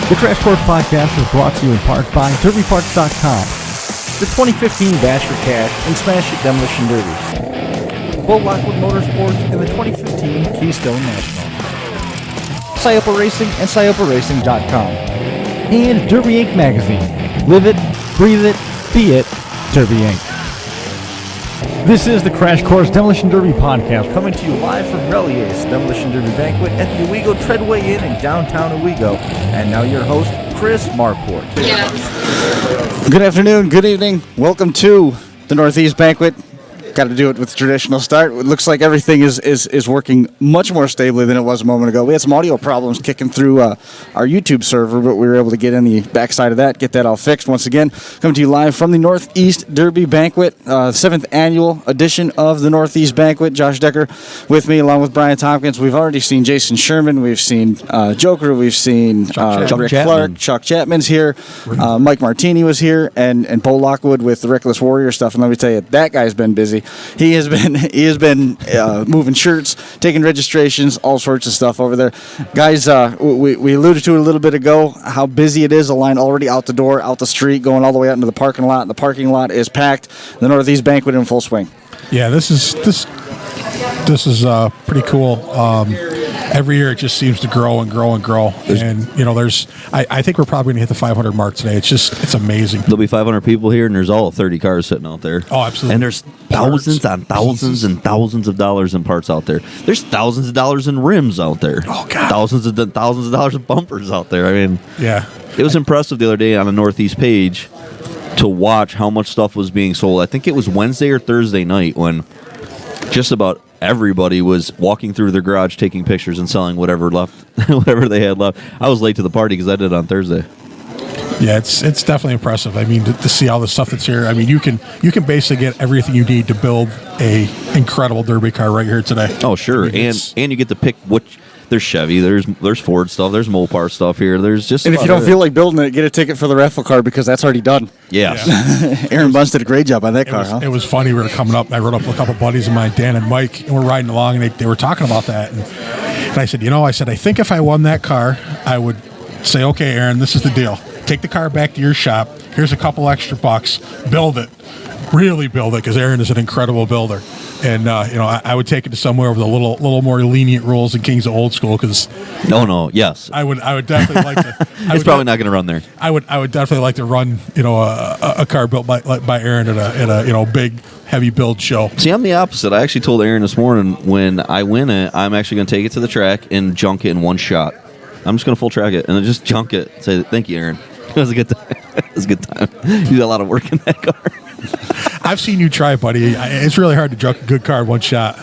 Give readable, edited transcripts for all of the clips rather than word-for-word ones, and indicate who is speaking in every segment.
Speaker 1: The Crash Course Podcast is brought to you in part by DerbyParts.com, the 2015 Bash for Cash and Smash It Demolition Derby, Lockwood Motorsports, and the 2015 Keystone National, Syopa Racing and SyopaRacing.com, and Derby Inc. magazine. Live it, breathe it, be it, Derby Inc. This is the Crash Course Demolition Derby Podcast, coming to you live from Relier's Demolition Derby Banquet at the Owego Traadway Inn in downtown Owego. And now your host, Chris Marport.
Speaker 2: Yes. Good afternoon, good evening. Welcome to the Northeast Banquet. Got to do it with the traditional start. It looks like everything is working much more stably than it was a moment ago. We had some audio problems kicking through our YouTube server, but we were able to get in the backside of that, get that all fixed. Once again, coming to you live from the Northeast Derby Banquet, 7th annual edition of the Northeast Banquet. Josh Decker with me, along with Brian Tompkins. We've already seen Jason Sherman. We've seen Joker. We've seen Rick Clark. Chuck Chapman's here. Mike Martini was here, and Bo Lockwood with the Reckless Warrior stuff. And let me tell you, that guy's been busy. He has been moving shirts, taking registrations, all sorts of stuff over there. Guys, we alluded to it a little bit ago, how busy it is. A line already out the door, out the street, going all the way out into the parking lot. The parking lot is packed. The Northeast Banquet in full swing.
Speaker 3: Yeah, this is pretty cool. Every year it just seems to grow and grow and grow. And, I think we're probably going to hit the 500 mark today. It's amazing.
Speaker 4: There'll be 500 people here, and there's all 30 cars sitting out there.
Speaker 3: Oh, absolutely.
Speaker 4: And there's thousands on thousands and thousands of dollars in parts out there. There's thousands of dollars in rims out there.
Speaker 3: Oh, God.
Speaker 4: Thousands of dollars in bumpers out there. I mean,
Speaker 3: yeah.
Speaker 4: It was impressive the other day on the Northeast page to watch how much stuff was being sold. I think it was Wednesday or Thursday night when just about everybody was walking through their garage taking pictures and selling whatever they had left. I was late to the party because I did it on Thursday.
Speaker 3: Yeah, it's definitely impressive. I mean, to see all the stuff that's here. I mean, you can basically get everything you need to build a incredible derby car right here today.
Speaker 4: Oh, sure. I mean, and you get to pick which. There's Chevy, there's Ford stuff, there's Mopar stuff here. There's just.
Speaker 2: And if you don't feel like building it, get a ticket for the raffle car because that's already done.
Speaker 4: Yeah.
Speaker 2: Aaron Bunce did a great job on that car.
Speaker 3: It was funny. We were coming up, and I rode up with a couple buddies of mine, Dan and Mike, and we're riding along, and they were talking about that. And I said, I think if I won that car, I would say, okay, Aaron, this is the deal. Take the car back to your shop. Here's a couple extra bucks. Build it. Really build it, because Aaron is an incredible builder. And I would take it to somewhere with a little more lenient rules than Kings of Old School, because
Speaker 4: yes,
Speaker 3: I would definitely like to.
Speaker 4: It's probably not going to run there.
Speaker 3: I would definitely like to run a car built by Aaron at a big heavy build show.
Speaker 4: See, I'm the opposite. I actually told Aaron this morning when I win it, I'm actually going to take it to the track and junk it in one shot. I'm just going to full track it and then just junk it. Say thank you, Aaron. It was a good time. It was a good time. You did a lot of work in that car.
Speaker 3: I've seen you try, buddy. It's really hard to junk a good car in one shot.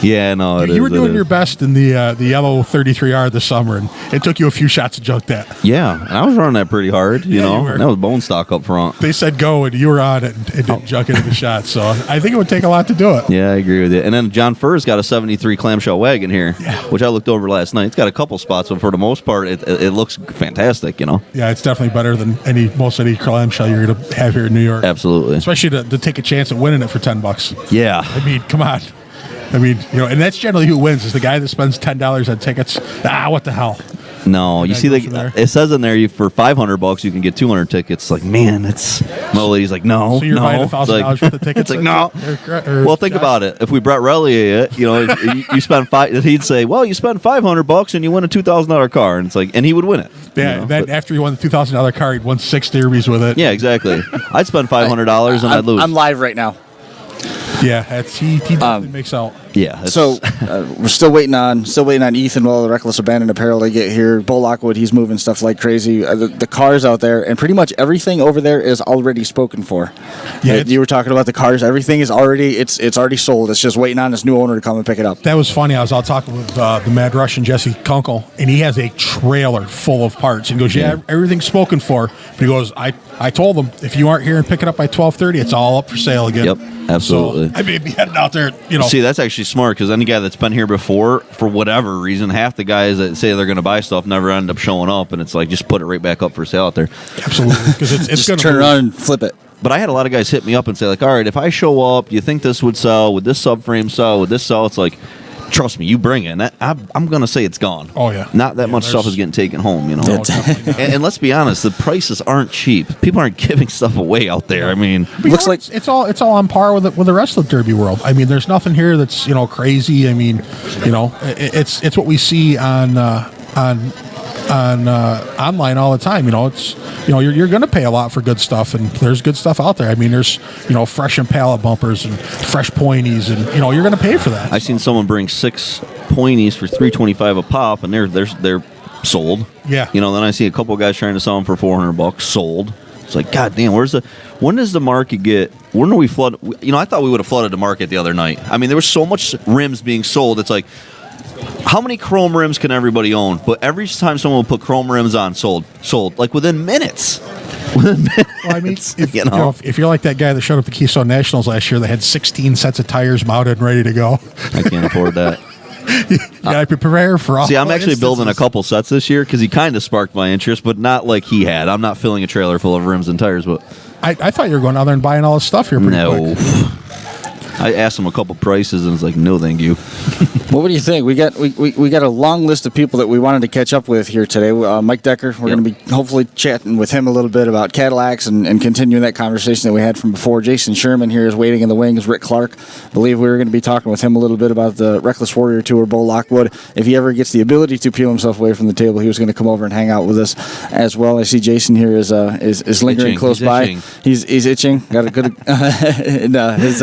Speaker 4: Yeah, no,
Speaker 3: you were doing your best in the yellow 33R this summer, and it took you a few shots to junk that.
Speaker 4: Yeah, and I was running that pretty hard, you know.
Speaker 3: You
Speaker 4: that was bone stock up front.
Speaker 3: They said go, and you were on it and didn't junk it in the shot, so I think it would take a lot to do it.
Speaker 4: Yeah, I agree with you. And then John Furr's got a 73 clamshell wagon here, which I looked over last night. It's got a couple spots, but for the most part, it looks fantastic, you know.
Speaker 3: Yeah, it's definitely better than most any clamshell you're going to have here in New York.
Speaker 4: Absolutely.
Speaker 3: Especially to take a chance at winning it for $10.
Speaker 4: Yeah.
Speaker 3: I mean, come on. I mean, and that's generally who wins, is the guy that spends $10 on tickets. What the hell?
Speaker 4: No, you see, it says in there for $500 you can get 200 tickets. Like, man, it's my old lady's like, no,
Speaker 3: so you're buying $1,000 worth of tickets.
Speaker 4: It's like no. Well, think about it. If we brought Relly it, you spend he'd say, well, you spend $500 and you win a $2,000 car, and it's like, and he would win it.
Speaker 3: Yeah, after he won the $2,000 car, he'd won 6 derbies with it.
Speaker 4: Yeah, exactly. I'd spend $500 and I'd lose.
Speaker 2: I'm live right now.
Speaker 3: Yeah, he definitely makes out.
Speaker 4: Yeah.
Speaker 2: So we're still waiting on Ethan, the Reckless Abandoned Apparel, to get here. Bo Lockwood, he's moving stuff like crazy. The cars out there, and pretty much everything over there is already spoken for. Yeah, you were talking about the cars. Everything is already it's already sold. It's just waiting on this new owner to come and pick it up.
Speaker 3: That was funny. I was out talking with the Mad Russian Jesse Kunkel, and he has a trailer full of parts. And he goes, yeah, everything's spoken for. But he goes, I told them if you aren't here and pick it up by 12:30, it's all up for sale again.
Speaker 4: Yep. Absolutely.
Speaker 3: So I may be heading out there,
Speaker 4: See, that's actually smart, because any guy that's been here before, for whatever reason, half the guys that say they're going to buy stuff never end up showing up, and it's like, just put it right back up for sale out there.
Speaker 3: Absolutely. Because it's going to
Speaker 2: turn around and flip it.
Speaker 4: But I had a lot of guys hit me up and say, like, all right, if I show up, do you think this would sell? Would this subframe sell? Would this sell? It's like, trust me, you bring it, and I'm going to say it's gone.
Speaker 3: Oh, yeah.
Speaker 4: Not that
Speaker 3: Yeah,
Speaker 4: much stuff is getting taken home, you know.
Speaker 3: No, definitely not.
Speaker 4: And let's be honest, the prices aren't cheap. People aren't giving stuff away out there. I mean,
Speaker 2: Looks like
Speaker 3: it's all on par with the rest of the Derby world. I mean, there's nothing here that's crazy. I mean, it's what we see on online all the time. It's you're going to pay a lot for good stuff, and there's good stuff out there. I mean, there's fresh Impala bumpers and fresh pointies, and you're going to pay for that.
Speaker 4: I seen someone bring 6 pointies for $325 a pop, and they're sold.
Speaker 3: Yeah.
Speaker 4: Then I see a couple guys trying to sell them for $400 sold. It's like, God damn, when does the market get? When do we flood? I thought we would have flooded the market the other night. I mean, there was so much rims being sold. It's like, how many chrome rims can everybody own? But every time someone will put chrome rims on, sold, like within minutes.
Speaker 3: Well, I mean, if you're like that guy that showed up at the Keystone Nationals last year that had 16 sets of tires mounted and ready to go,
Speaker 4: I can't afford that.
Speaker 3: you got to prepare for all.
Speaker 4: See, I'm actually
Speaker 3: instances.
Speaker 4: building a couple sets this year because he kind of sparked my interest, but not like he had. I'm not filling a trailer full of rims and tires, but
Speaker 3: I thought you were going out there and buying all this stuff here pretty quick.
Speaker 4: I asked him a couple prices and it's like, no, thank you.
Speaker 2: Well, what do you think? We got a long list of people that we wanted to catch up with here today. Mike Decker, we're going to be hopefully chatting with him a little bit about Cadillacs and continuing that conversation that we had from before. Jason Sherman here is waiting in the wings. Rick Clark, I believe we were going to be talking with him a little bit about the Reckless Warrior Tour. Bo Lockwood, if he ever gets the ability to peel himself away from the table, he was going to come over and hang out with us as well. I see Jason here is lingering close by.
Speaker 4: Itching.
Speaker 2: He's itching. Got a good and, his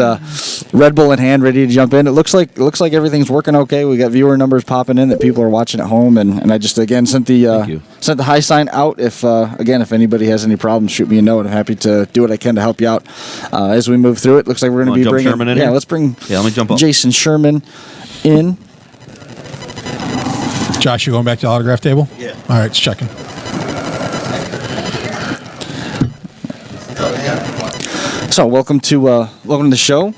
Speaker 2: Red Bull in hand, ready to jump in. It looks like everything's working okay. We got viewer numbers popping in that people are watching at home, and I just again sent the high sign out. If anybody has any problems, shoot me a note. I'm happy to do what I can to help you out as we move through it. Looks like we're going to be bringing
Speaker 4: Sherman in.
Speaker 2: Let's bring
Speaker 4: let me jump up.
Speaker 2: Jason Sherman in.
Speaker 3: Josh, you going back to the autograph table?
Speaker 4: Yeah.
Speaker 3: All right, it's checking.
Speaker 2: So welcome to the show.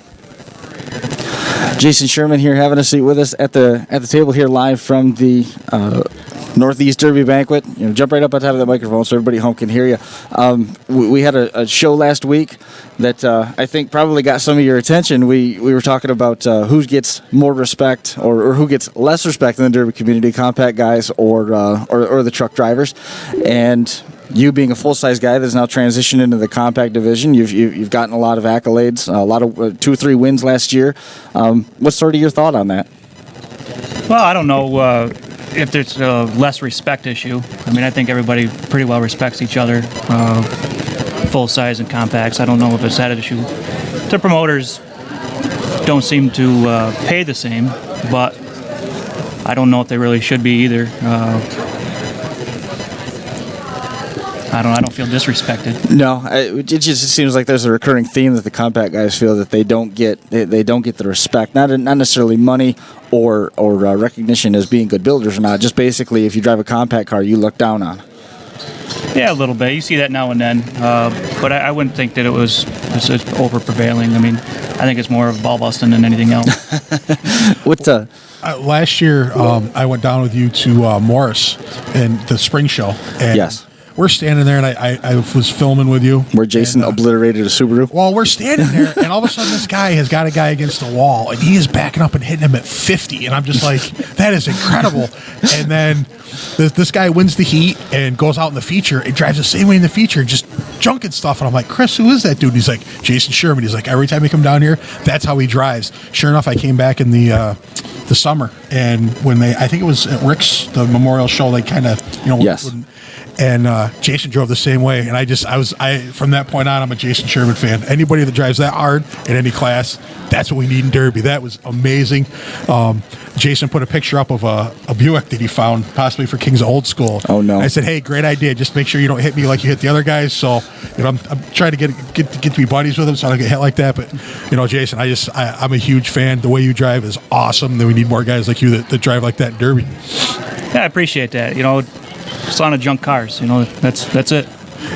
Speaker 2: Jason Sherman here having a seat with us at the table here live from the Northeast Derby Banquet. Jump right up on top of that microphone so everybody at home can hear you. We had a show last week that I think probably got some of your attention. We were talking about who gets more respect or who gets less respect in the Derby community, compact guys or the truck drivers. And you being a full-size guy that's now transitioned into the compact division, you've gotten a lot of accolades, a lot of 2 or 3 wins last year. What's sort of your thought on that?
Speaker 5: Well, I don't know if there's a less respect issue. I mean, I think everybody pretty well respects each other, full-size and compacts. I don't know if it's that issue. The promoters don't seem to pay the same, but I don't know if they really should be either. I don't feel disrespected. No,
Speaker 2: it just seems like there's a recurring theme that the compact guys feel that they don't get the respect, not necessarily money or recognition as being good builders or not. Just basically, if you drive a compact car, you look down on.
Speaker 5: Yeah, a little bit. You see that now and then, but I wouldn't think that it's over prevailing. I mean, I think it's more of ball busting than anything else.
Speaker 3: Last year, I went down with you to Morris and the spring show. And
Speaker 2: yes.
Speaker 3: We're standing there, and I was filming with you.
Speaker 2: Where Jason obliterated a Subaru?
Speaker 3: Well, we're standing there, and all of a sudden this guy has got a guy against the wall, and he is backing up and hitting him at 50. And I'm just like, that is incredible. And then this guy wins the heat and goes out in the feature and drives the same way in the feature, just junking stuff. And I'm like, Chris, who is that dude? And he's like, Jason Sherman. He's like, every time we come down here, that's how he drives. Sure enough, I came back in the summer, and when I think it was at Rick's, the memorial show, they kind of,
Speaker 2: yes.
Speaker 3: And Jason drove the same way, and I from that point on, I'm a Jason Sherman fan. Anybody that drives that hard in any class, that's what we need in Derby. That was amazing. Jason put a picture up of a Buick that he found, possibly for King's Old School.
Speaker 2: Oh no!
Speaker 3: I said, hey, great idea. Just make sure you don't hit me like you hit the other guys. So I'm trying to get to be buddies with him, so I don't get hit like that. But Jason, I'm a huge fan. The way you drive is awesome. Then we need more guys like you that drive like that in Derby.
Speaker 5: Yeah, I appreciate that. It's on a junk cars. That's it.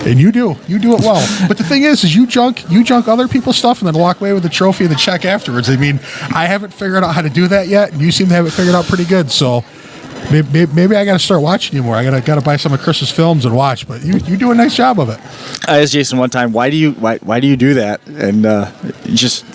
Speaker 3: And you do it well. But the thing is you junk other people's stuff and then walk away with the trophy and the check afterwards. I mean, I haven't figured out how to do that yet, and you seem to have it figured out pretty good. So, Maybe I got to start watching you more. I got to buy some of Chris's films and watch. But you do a nice job of it.
Speaker 2: I asked Jason one time, why do you do that? And just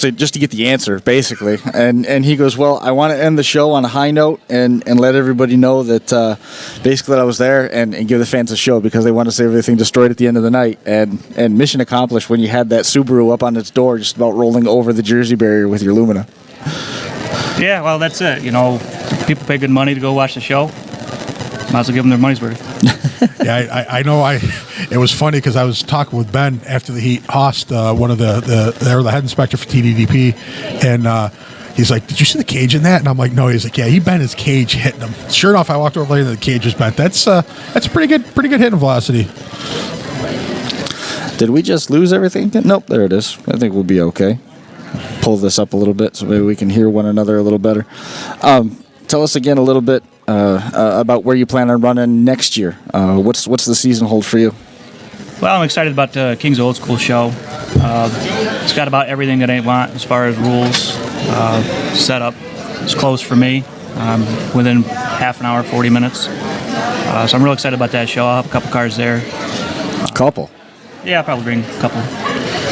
Speaker 2: to get the answer, basically. And he goes, well, I want to end the show on a high note and let everybody know that basically that I was there and give the fans a show because they want to see everything destroyed at the end of the night. And mission accomplished when you had that Subaru up on its door just about rolling over the Jersey barrier with your Lumina.
Speaker 5: Yeah, well, that's it. People pay good money to go watch the show. Might as well give them their money's worth.
Speaker 3: Yeah, I know. It was funny because I was talking with Ben after the heat. Host, one of the head inspector for TDDP, and he's like, "Did you see the cage in that?" And I'm like, "No." He's like, "Yeah, he bent his cage hitting him." Sure enough, I walked over later, the cage was bent. That's a pretty good hitting velocity.
Speaker 2: Did we just lose everything? Nope, there it is. I think we'll be okay. Pull this up a little bit so maybe we can hear one another a little better. Tell us again a little bit about where you plan on running next year. What's the season hold for you?
Speaker 5: Well, I'm excited about the King's Old School show. It's got about everything that I want as far as rules, setup. It's close for me, within half an hour, 40 minutes. So I'm real excited about that show. I'll have a couple cars there.
Speaker 2: Couple?
Speaker 5: Yeah, I'll probably bring a couple.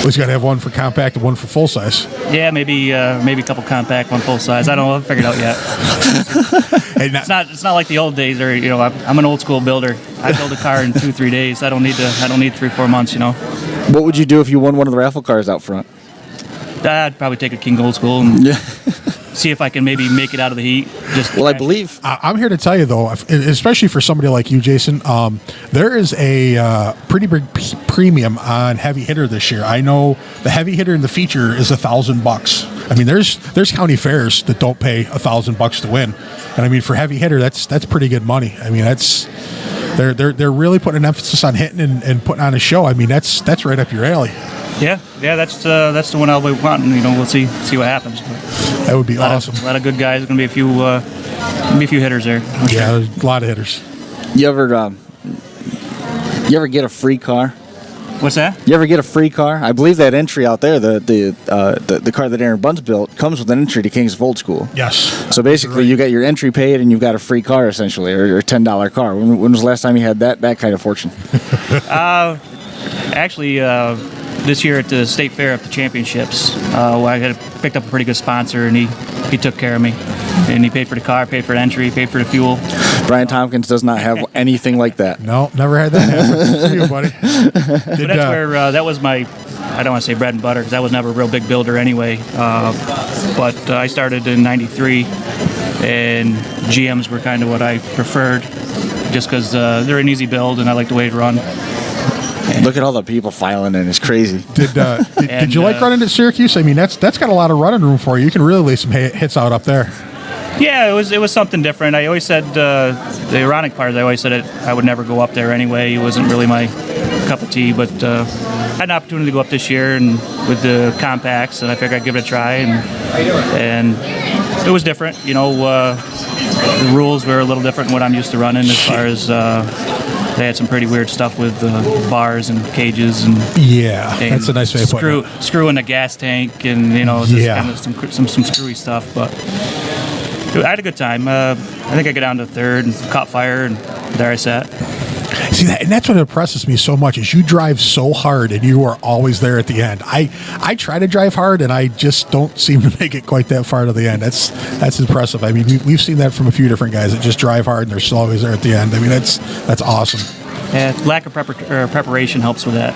Speaker 3: We've got to have one for compact and one for full size.
Speaker 5: Yeah, maybe a couple compact, one full size. I don't know. I haven't figured it out yet. It's not like the old days. Or I'm an old school builder. I build a car in 2-3 days. I don't need 3-4 months.
Speaker 2: What would you do if you won one of the raffle cars out front?
Speaker 5: I'd probably take a King Old School and see if I can maybe make it out of the heat.
Speaker 2: I believe
Speaker 3: I'm here to tell you though, especially for somebody like you, Jason, there is a pretty big premium on heavy hitter this year. I know the heavy hitter in the feature is $1,000. I mean, there's county fairs that don't pay $1,000 to win, and I mean for heavy hitter, that's pretty good money. I mean they're really putting an emphasis on hitting and putting on a show. I mean that's right up your alley.
Speaker 5: Yeah, that's the one I'll be wanting. We'll see what happens. But
Speaker 3: that would be awesome.
Speaker 5: A lot of good guys. There's gonna be a few hitters there.
Speaker 3: Yeah, sure. There's a lot of hitters.
Speaker 2: You ever get a free car?
Speaker 5: What's that?
Speaker 2: You ever get a free car? I believe that entry out there, the car that Aaron Bunce built, comes with an entry to King's of Old School.
Speaker 3: Yes.
Speaker 2: So basically, you got your entry paid and you've got a free car essentially, or a $10 car. When was the last time you had that kind of fortune?
Speaker 5: Actually, this year at the state fair at the championships, I had picked up a pretty good sponsor, and he took care of me, and he paid for the car, paid for the entry, paid for the fuel.
Speaker 2: Brian Tompkins does not have anything like that.
Speaker 3: No, never had that happen. See you, buddy.
Speaker 5: But that's where that was my, I don't want to say bread and butter, because I was never a real big builder anyway. But I started in '93, and GMs were kind of what I preferred, just because they're an easy build, and I like the way it run.
Speaker 2: Look at all the people filing in. It's crazy.
Speaker 3: Did you like running at Syracuse? I mean, that's got a lot of running room for you. You can really lay some hits out up there.
Speaker 5: Yeah, it was something different. I always said, the ironic part is I always said I would never go up there anyway. It wasn't really my cup of tea, but I had an opportunity to go up this year and with the compacts, and I figured I'd give it a try, and it was different. The rules were a little different than what I'm used to running as far as they had some pretty weird stuff with bars and cages and
Speaker 3: that's a nice way of putting it.
Speaker 5: Screw in a gas tank and kind of some screwy stuff. But I had a good time. I think I got down to third and caught fire, and there I sat.
Speaker 3: See, and that's what impresses me so much is you drive so hard and you are always there at the end. I try to drive hard and I just don't seem to make it quite that far to the end. That's impressive. I mean, we've seen that from a few different guys that just drive hard and they're still always there at the end. I mean, that's awesome.
Speaker 5: Yeah, lack of preparation helps with that.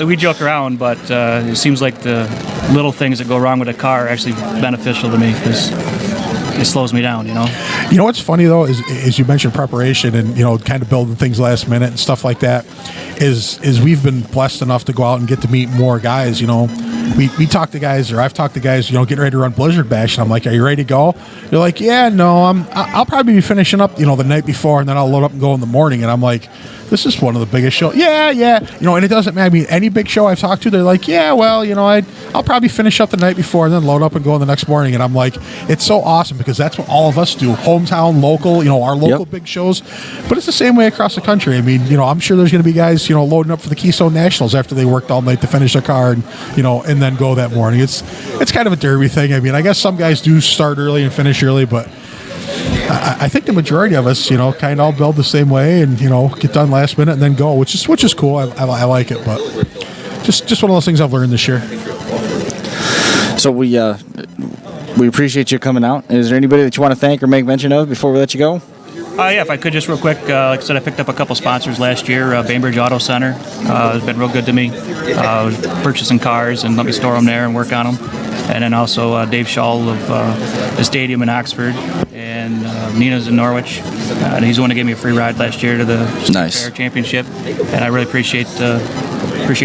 Speaker 5: We joke around, but it seems like the little things that go wrong with a car are actually beneficial to me because it slows me down,
Speaker 3: You know what's funny though is you mentioned preparation and kind of building things last minute and stuff like that. Is we've been blessed enough to go out and get to meet more guys. We talk to guys, or I've talked to guys, getting ready to run Blizzard Bash, and I'm like, "Are you ready to go?" They're like, "Yeah, no, I'll probably be finishing up, the night before, and then I'll load up and go in the morning." And I'm like, "This is one of the biggest shows." Yeah, and it doesn't matter. I mean, any big show I've talked to, they're like, "Yeah, well, I'll probably finish up the night before and then load up and go in the next morning." And I'm like, it's so awesome because that's what all of us do, hometown, local, our local big shows. But it's the same way across the country. I mean, I'm sure there's going to be guys, loading up for the Keystone Nationals after they worked all night to finish a car, and then go that morning. It's kind of a derby thing. I mean, I guess some guys do start early and finish early, but I think the majority of us, kind of all build the same way and, get done last minute and then go, which is cool. I like it, but just one of those things I've learned this year.
Speaker 2: So we appreciate you coming out. Is there anybody that you want to thank or make mention of before we let you go?
Speaker 5: Yeah, if I could just real quick, like I said, I picked up a couple sponsors last year. Bainbridge Auto Center has been real good to me. Purchasing cars and let me store them there and work on them. And then also Dave Schall of the stadium in Oxford and Nina's in Norwich. And he's the one that gave me a free ride last year to the Fair Championship. And I really appreciate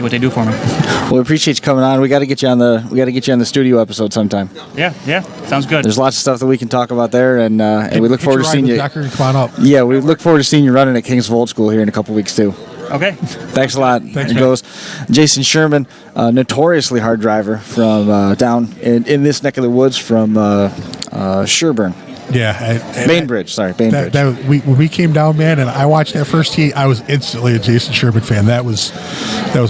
Speaker 5: what they do for me.
Speaker 2: Well, we appreciate you coming on. We got to get you on the studio episode sometime.
Speaker 5: Yeah, sounds good.
Speaker 2: There's lots of stuff that we can talk about there, and we look forward to seeing you.
Speaker 3: Decker, come on up.
Speaker 2: Yeah, we look forward to seeing you running at Kingsville Old School here in a couple weeks too.
Speaker 5: Okay.
Speaker 2: Thanks a lot.
Speaker 3: Thanks,
Speaker 2: It goes Jason Sherman, notoriously hard driver from down in this neck of the woods from Sherburne.
Speaker 3: Yeah,
Speaker 2: Bainbridge.
Speaker 3: When we came down, man, and I watched that first heat, I was instantly a Jason Sherman fan. That was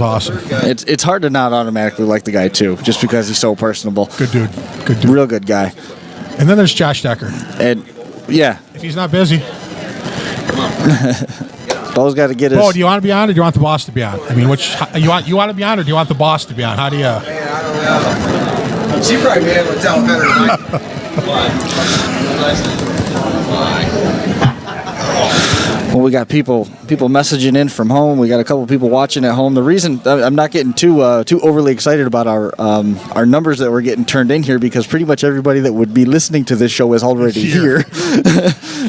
Speaker 3: awesome.
Speaker 2: It's hard to not automatically like the guy too, just because he's so personable.
Speaker 3: Good dude.
Speaker 2: Real good guy.
Speaker 3: And then there's Josh Decker.
Speaker 2: And yeah,
Speaker 3: if he's not busy.
Speaker 2: Bo's got to get his.
Speaker 3: Bo, do you want to be on or do you want the boss to be on? I mean, you want to be on or do you want the boss to be on? How do you?
Speaker 6: She probably be able to tell better than I.
Speaker 2: Well, we got people messaging in from home. We got a couple people watching at home. The reason I'm not getting too overly excited about our numbers that we're getting turned in here, because pretty much everybody that would be listening to this show is already here.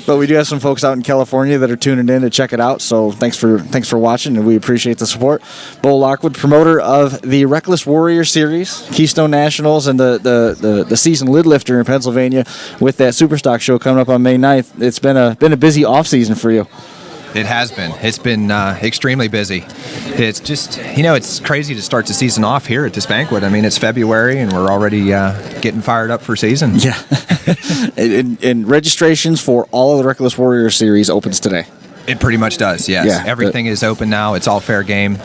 Speaker 2: But we do have some folks out in California that are tuning in to check it out. So thanks for watching, and we appreciate the support. Bo Lockwood, promoter of the Reckless Warrior Series, Keystone Nationals, and the season lid lifter in Pennsylvania with that Superstock show coming up on May 9th. It's been a busy off season for you.
Speaker 6: It has been. It's been extremely busy. It's just, it's crazy to start the season off here at this banquet. I mean, it's February, and we're already getting fired up for season.
Speaker 2: Yeah. and registrations for all of the Reckless Warrior Series opens today.
Speaker 6: It pretty much does, yes.
Speaker 2: Yeah,
Speaker 6: everything is open now. It's all fair game.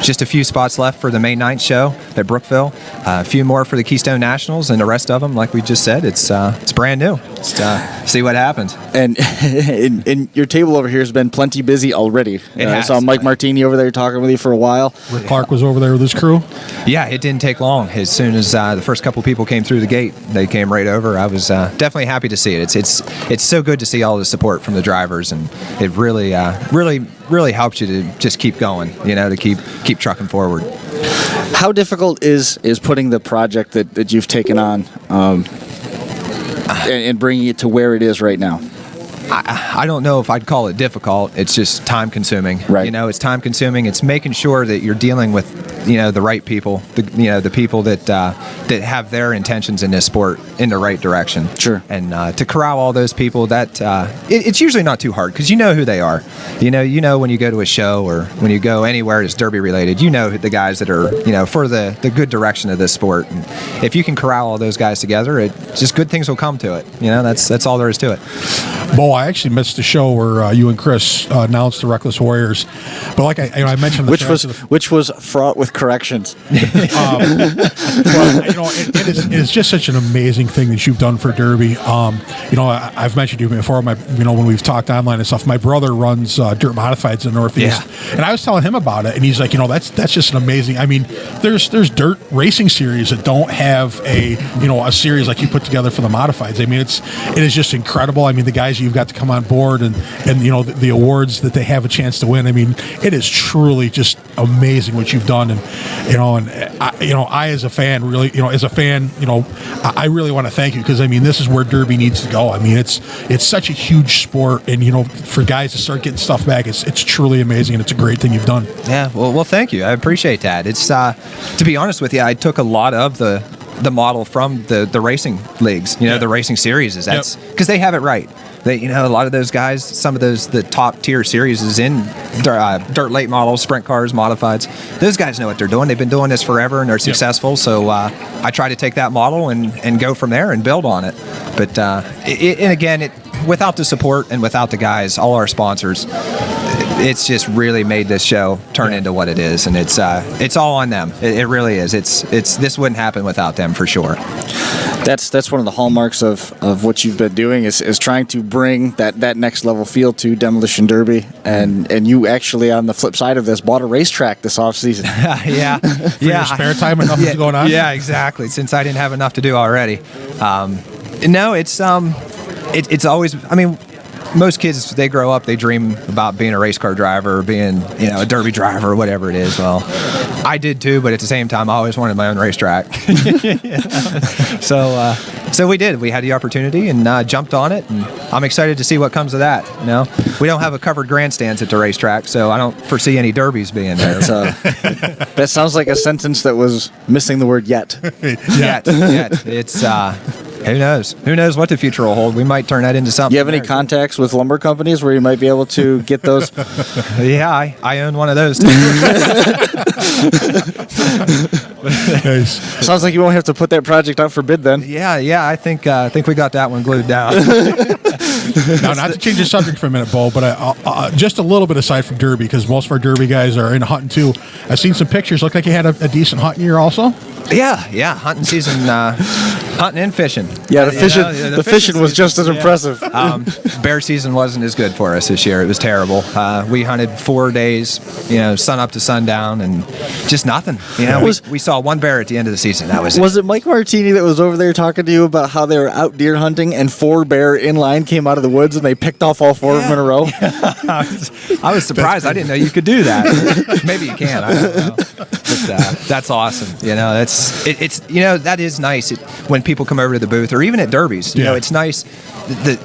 Speaker 6: Just a few spots left for the May 9th show at Brookville. A few more for the Keystone Nationals, and the rest of them, like we just said, it's brand new. See what happens.
Speaker 2: And your table over here has been plenty busy already. I saw Mike Martini over there talking with you for a while.
Speaker 3: Rick Clark was over there with his crew.
Speaker 6: Yeah, it didn't take long. As soon as the first couple people came through the gate, they came right over. I was definitely happy to see it. It's so good to see all the support from the drivers, and it really helps you to just keep going, to keep trucking forward.
Speaker 2: How difficult is putting the project that you've taken on and bringing it to where it is right now?
Speaker 6: I don't know if I'd call it difficult. It's just time consuming.
Speaker 2: Right.
Speaker 6: It's time consuming. It's making sure that you're dealing with, the right people, the people that have their intentions in this sport in the right direction.
Speaker 2: Sure.
Speaker 6: And to corral all those people, it's usually not too hard, because you know who they are. You know when you go to a show or when you go anywhere that's derby related, the guys that are, for the good direction of this sport. And if you can corral all those guys together, just good things will come to it. That's all there is to it.
Speaker 3: Bo, I actually missed the show where you and Chris announced the Reckless Warriors, but like I mentioned,
Speaker 2: which was fraught with corrections.
Speaker 3: It is just such an amazing thing that you've done for Derby. I've mentioned you before. When we've talked online and stuff, my brother runs dirt modifieds in the Northeast, and I was telling him about it, and he's like, that's just an amazing. I mean, there's dirt racing series that don't have a series like you put together for the modifieds. I mean, it is just incredible. I mean, the guys you've got to come on board and the awards that they have a chance to win. I mean, it is truly just amazing what you've done, and I as a fan really, I really want to thank you, because I mean, this is where Derby needs to go. I mean, it's such a huge sport, and for guys to start getting stuff back, it's truly amazing, and it's a great thing you've done.
Speaker 6: Yeah, well, thank you. I appreciate that. It's to be honest with you, I took a lot of the model from the racing leagues, the racing series, that's because they have it right. They, a lot of those guys, some of the top tier series is in dirt late models, sprint cars, modifieds. Those guys know what they're doing. They've been doing this forever, and they're successful. So I try to take that model and go from there and build on it. But and again, without the support and without the guys, all our sponsors, it's just really made this show turn into what it is, and it's all on them. It really is. It's this wouldn't happen without them for sure.
Speaker 2: That's one of the hallmarks of what you've been doing is trying to bring that next level feel to Demolition Derby, and you actually on the flip side of this bought a racetrack this off season.
Speaker 6: Yeah,
Speaker 3: For your spare time and nothing's going on.
Speaker 6: Yeah, exactly. Since I didn't have enough to do already. No, it's always. I mean, most kids, they grow up, they dream about being a race car driver or being, a derby driver or whatever it is. Well, I did too, but at the same time, I always wanted my own racetrack. So we did. We had the opportunity and jumped on it, and I'm excited to see what comes of that. We don't have a covered grandstands at the racetrack, so I don't foresee any derbies being there.
Speaker 2: That sounds like a sentence that was missing the word yet.
Speaker 6: Yet. It's who knows? Who knows what the future will hold? We might turn that into something.
Speaker 2: You have any contacts with lumber companies where you might be able to get those?
Speaker 6: Yeah, I own one of those too.
Speaker 3: Nice.
Speaker 2: Sounds like you won't have to put that project out for bid then.
Speaker 6: Yeah. I think we got that one glued down.
Speaker 3: Now, not to change the subject for a minute, Bo, but just a little bit aside from Derby, because most of our Derby guys are into hunting too. I've seen some pictures. Look like you had a decent hunting year also.
Speaker 6: Yeah. Hunting season, hunting and fishing.
Speaker 2: Yeah, the fishing was just as impressive.
Speaker 6: Bear season wasn't as good for us this year. It was terrible. We hunted 4 days, sun up to sundown, and just nothing. We saw one bear at the end of the season. That was it.
Speaker 2: Was it Mike Martini that was over there talking to you about how they were out deer hunting and 4 bear in line came out of the woods and they picked off all 4 of them in a row?
Speaker 6: I was surprised. I didn't know you could do that. Maybe you can. I don't know. But that's awesome. That is nice when people come over to the booth or even at derbies. It's nice.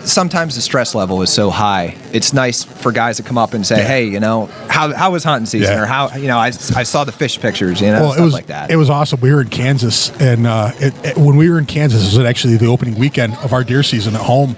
Speaker 6: Sometimes the stress level is so high. It's nice for guys to come up and say, "Hey, how was hunting season?" Or how I saw the fish pictures. Stuff like that.
Speaker 3: It was awesome. We were in Kansas, and when we were in Kansas, it was actually the opening weekend of our deer season at home.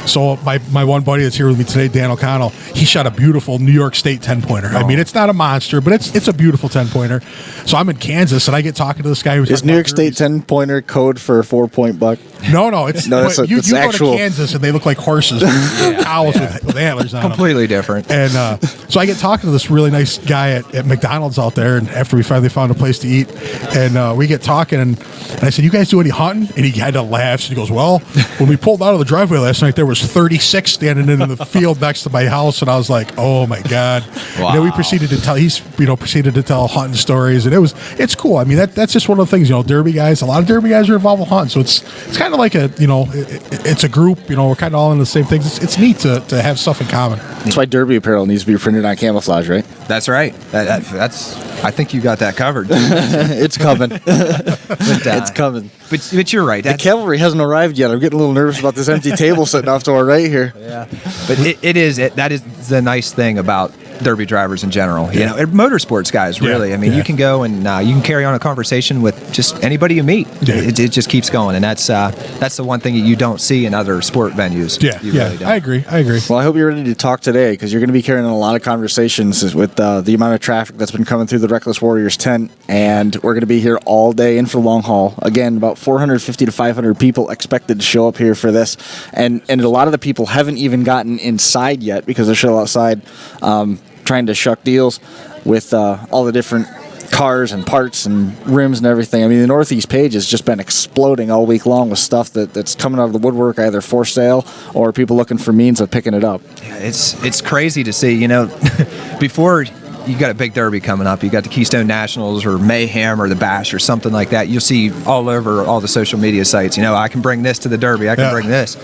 Speaker 3: So my one buddy that's here with me today, Dan O'Connell, he shot a beautiful New York State 10-pointer. I mean, it's not a monster, but it's a beautiful 10-pointer. So I'm in Kansas, and I get talking to this guy who's
Speaker 2: Is New York State 10-pointer code for a 4-point buck?
Speaker 3: No, it's you go
Speaker 2: actual.
Speaker 3: to Kansas and they look like horses, cows with antlers on
Speaker 6: Completely
Speaker 3: them.
Speaker 6: different.
Speaker 3: And so I get talking to this really nice guy at McDonald's out there, and after we finally found a place to eat, and we get talking, and I said, "You guys do any hunting?" And he had to laugh. So he goes, "Well, when we pulled out of the driveway last night, there was 36 standing in the field next to my house," and I was like, "Oh my god!"
Speaker 6: Wow.
Speaker 3: And then we proceeded to tell. He's proceeded to tell hunting stories, and it's cool. I mean, that's just one of the things. Derby guys. A lot of derby guys are involved with hunting, so it's kind of like it's a group. We're kind of all in the same things. It's neat to have stuff in common.
Speaker 2: That's why derby apparel needs to be printed on camouflage, right?
Speaker 6: That's right. That's. I think you got that covered.
Speaker 2: It's coming. It's coming.
Speaker 6: But you're right.
Speaker 2: The cavalry hasn't arrived yet. I'm getting a little nervous about this empty table sitting off to our right here.
Speaker 6: Yeah, but that is the nice thing about derby drivers in general. Motorsports guys, really. I mean, you can go and you can carry on a conversation with just anybody you meet.
Speaker 3: Yeah.
Speaker 6: It just keeps going, and that's the one thing that you don't see in other sport venues. You really don't.
Speaker 3: I agree.
Speaker 2: Well, I hope you're ready to talk today, because you're going to be carrying on a lot of conversations with the amount of traffic that's been coming through the Reckless Warriors tent, and we're going to be here all day in for the long haul. Again, about 450 to 500 people expected to show up here for this, and a lot of the people haven't even gotten inside yet because they're still outside trying to shuck deals with all the different cars and parts and rims and everything. I mean, the Northeast page has just been exploding all week long with stuff that's coming out of the woodwork, either for sale or people looking for means of picking it up.
Speaker 6: Yeah, it's crazy to see. Before you got a big derby coming up, you got the Keystone Nationals or Mayhem or the Bash or something like that. You'll see all over all the social media sites, I can bring this to the derby, I can bring this.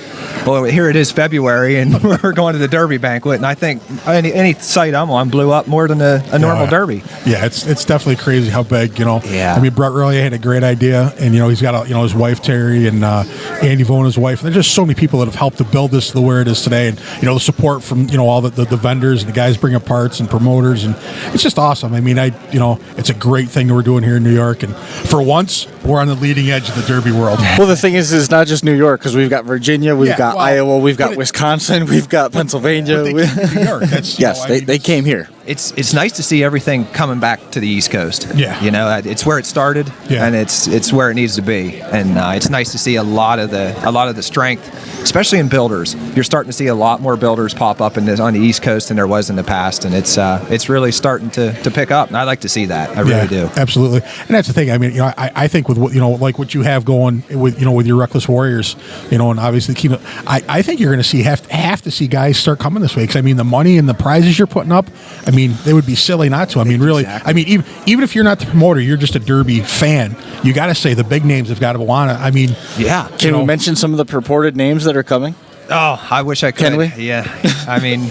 Speaker 6: Well, here it is February, and we're going to the derby banquet, and I think any site I'm on blew up more than a normal derby.
Speaker 3: Yeah, it's definitely crazy how big,
Speaker 6: Yeah.
Speaker 3: I mean, Brett really had a great idea, and he's got his wife Terry and Andy Vaughn, his wife. There's just so many people that have helped to build this to where it is today, and the support from all the vendors and the guys bringing parts and promoters, and it's just awesome. I mean, it's a great thing that we're doing here in New York, and for once, we're on the leading edge of the derby world.
Speaker 2: Well, the thing is, it's not just New York, because we've got Virginia, we've got Iowa, we've got Wisconsin, we've got Pennsylvania.
Speaker 3: New York.
Speaker 2: Yes, they came here.
Speaker 6: it's nice to see everything coming back to the East Coast.
Speaker 3: Yeah.
Speaker 6: You know, it's where it started,
Speaker 3: Yeah.
Speaker 6: and it's where it needs to be. And it's nice to see a lot of the strength, especially in builders. You're starting to see a lot more builders pop up on the East Coast than there was in the past, and it's really starting to pick up. And I like to see that. I really do.
Speaker 3: Absolutely. And that's the thing. I mean, you know, I think with what, you know, like what you have going with, you know, with your Reckless Warriors, you know, and obviously keep it, I think you're going to have to see guys start coming this way, because I mean, the money and the prizes you're putting up, I mean, they would be silly not to. I mean, really,
Speaker 6: Exactly.
Speaker 3: I mean, even if you're not the promoter, you're just a Derby fan, you got to say the big names have got to want to. I mean,
Speaker 6: Yeah.
Speaker 2: Can we mention some of the purported names that are coming?
Speaker 6: Oh, I wish I could.
Speaker 2: Can we?
Speaker 6: Yeah. I mean,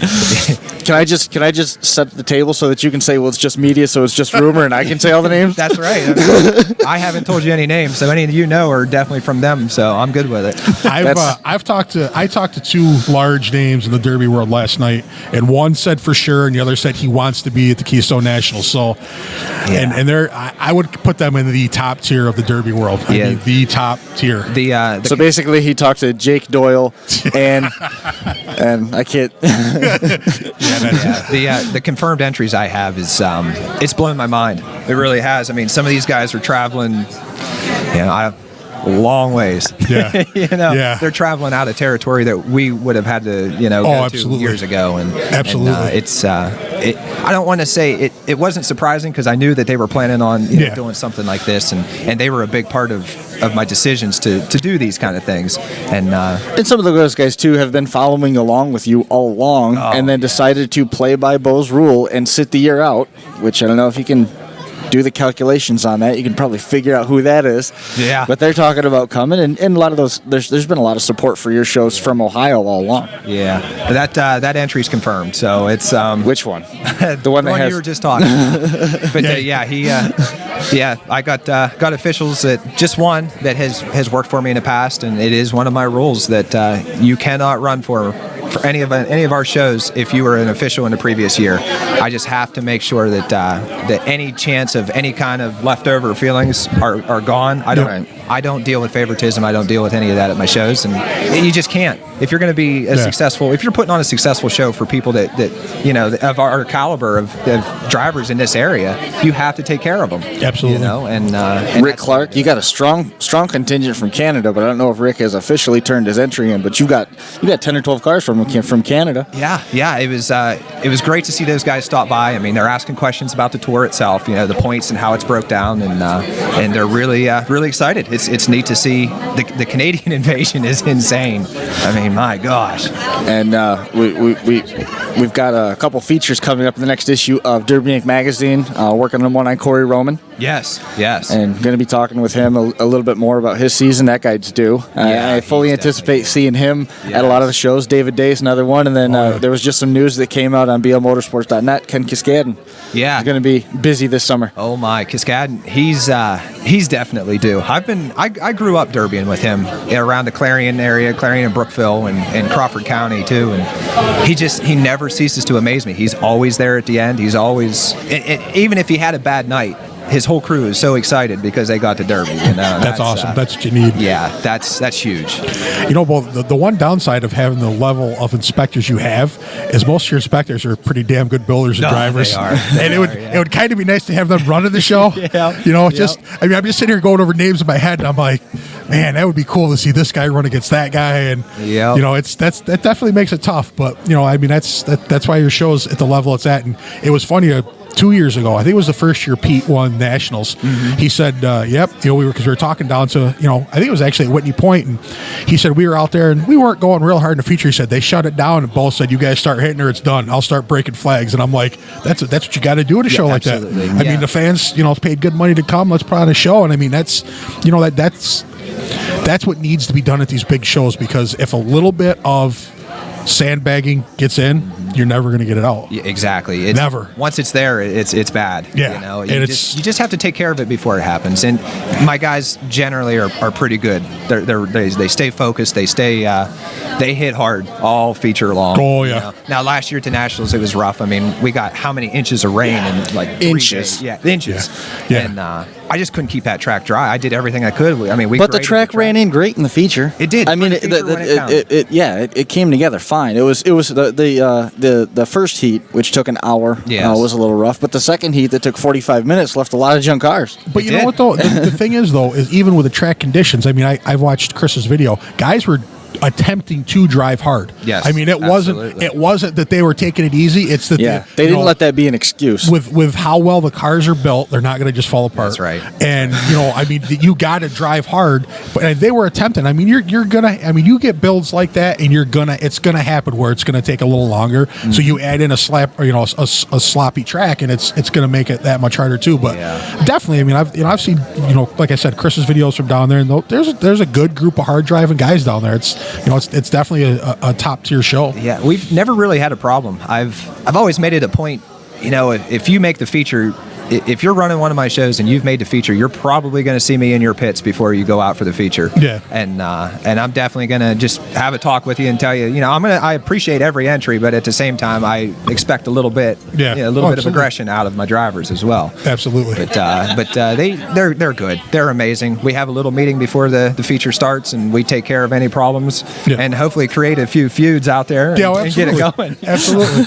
Speaker 2: Can I just set the table so that you can say, well, it's just media, so it's just rumor, and I can say all the names?
Speaker 6: that's right. I haven't told you any names, so any of you know are definitely from them. So I'm good with it.
Speaker 3: I talked to two large names in the Derby world last night, and one said for sure, and the other said he wants to be at the Keystone Nationals. So, and they're I would put them in the top tier of the Derby world. I mean, the top tier.
Speaker 2: So basically, he talked to Jake Doyle, and I can't.
Speaker 6: The confirmed entries I have is it's blown my mind. It really has. I mean, some of these guys are traveling, you know, long ways.
Speaker 3: Yeah.
Speaker 6: You know,
Speaker 3: Yeah.
Speaker 6: they're traveling out of territory that we would have had to, you know, go to years ago. And
Speaker 3: Absolutely.
Speaker 6: And, I don't want to say it wasn't surprising, because I knew that they were planning on doing something like this, and they were a big part of my decisions to do these kind of things. And
Speaker 2: some of those guys too have been following along with you all along, and then decided to play by Bo's rule and sit the year out. Which I don't know if you can do the calculations on that. You can probably figure out who that is.
Speaker 6: Yeah.
Speaker 2: But they're talking about coming, and a lot of those. There's been a lot of support for your shows from Ohio all along.
Speaker 6: yeah, that entry's confirmed. So it's
Speaker 2: Which one? The one that has.
Speaker 6: you were just talking about. But I got officials that just one that has worked for me in the past, and it is one of my rules that you cannot run for any of our shows if you were an official in the previous year. I just have to make sure that any chance of any kind of leftover feelings are gone. I don't deal with favoritism. I don't deal with any of that at my shows, and you just can't. If you're going to be successful, if you're putting on a successful show for people that you know, of our caliber of drivers in this area, you have to take care of them.
Speaker 3: Absolutely.
Speaker 6: You know, and
Speaker 2: Rick Clark, you got a strong contingent from Canada, but I don't know if Rick has officially turned his entry in. But you got 10 or 12 cars from Canada.
Speaker 6: Yeah. It was great to see those guys stop by. I mean, they're asking questions about the tour itself, you know, the points and how it's broke down, and they're really excited. It's neat to see. The Canadian invasion is insane. I mean, my gosh.
Speaker 2: And we've got a couple features coming up in the next issue of Derby Inc. magazine. Working on one on Corey Roman.
Speaker 6: Yes.
Speaker 2: And going to be talking with him a little bit more about his season. That guy's due. I fully anticipate seeing him at a lot of the shows. David Day is another one. And then there was just some news that came out on blmotorsports.net. Ken Kiskadden is going to be busy this summer.
Speaker 6: Oh my, Kiskadden, he's definitely due. I grew up derbying with him around the Clarion area, Clarion and Brookville, and Crawford County too. And he never ceases to amaze me. He's always there at the end. He's always, even if he had a bad night, his whole crew is so excited because they got to Derby. You know,
Speaker 3: that's awesome. That's what you need.
Speaker 6: Yeah, that's huge.
Speaker 3: You know, well, the one downside of having the level of inspectors you have is most of your inspectors are pretty damn good builders and drivers.
Speaker 6: They are.
Speaker 3: And it would kind of be nice to have them running the show. You know, I'm just sitting here going over names in my head, and I'm like, man, that would be cool to see this guy run against that guy. And you know, that definitely makes it tough. But you know, I mean, that's why your show's at the level it's at. And it was funny. 2 years ago, I think it was the first year Pete won Nationals. He said, "Yep, you know, we were talking down to, you know, I think it was actually at Whitney Point, and he said we were out there and we weren't going real hard in the feature. He said they shut it down, and both said, you guys start hitting her, it's done. I'll start breaking flags." And I'm like, that's what you got to do at a show like that. I mean, the fans, you know, paid good money to come. Let's put on a show, and I mean, that's what needs to be done at these big shows, because if a little bit of sandbagging gets in, you're never going to get it out.
Speaker 6: Yeah, exactly.
Speaker 3: Never.
Speaker 6: Once it's there, it's bad.
Speaker 3: Yeah.
Speaker 6: You know, you just have to take care of it before it happens. And my guys generally are pretty good. They stay focused. They hit hard all feature long.
Speaker 3: Oh yeah.
Speaker 6: You know? Now last year to Nationals it was rough. I mean, we got how many inches of rain in like 3
Speaker 2: Inches.
Speaker 6: days? Yeah, inches.
Speaker 3: Yeah.
Speaker 6: And I just couldn't keep that track dry. I did everything I could. I mean,
Speaker 2: But the track ran in great in the feature.
Speaker 6: It did.
Speaker 2: I mean, it came together fine. It was the first heat, which took an hour, was a little rough. But the second heat that took 45 minutes left a lot of junk cars.
Speaker 3: But you know what though? The thing is though, is even with the track conditions. I mean, I've watched Chris's video. Guys were attempting to drive hard.
Speaker 6: Yes,
Speaker 3: I mean, it wasn't that they were taking it easy. It's that
Speaker 2: they didn't let that be an excuse.
Speaker 3: With how well the cars are built, they're not going to just fall apart.
Speaker 6: That's right.
Speaker 3: And I mean, you got to drive hard. But they were attempting. I mean, you're gonna. I mean, you get builds like that, and it's gonna happen where it's gonna take a little longer. Mm-hmm. So you add in a sloppy track, and it's gonna make it that much harder too. But definitely, I mean, I've seen like I said, Chris's videos from down there, and there's a good group of hard driving guys down there. It's definitely a top tier show.
Speaker 6: Yeah, we've never really had a problem. I've always made it a point, if you make the feature, if you're running one of my shows and you've made the feature, you're probably going to see me in your pits before you go out for the feature.
Speaker 3: Yeah.
Speaker 6: And I'm definitely going to just have a talk with you and tell you, I appreciate every entry, but at the same time, I expect a little bit, of aggression out of my drivers as well.
Speaker 3: Absolutely.
Speaker 6: But they're good. They're amazing. We have a little meeting before the feature starts, and we take care of any problems and hopefully create a few feuds out there and get it going.
Speaker 3: Absolutely.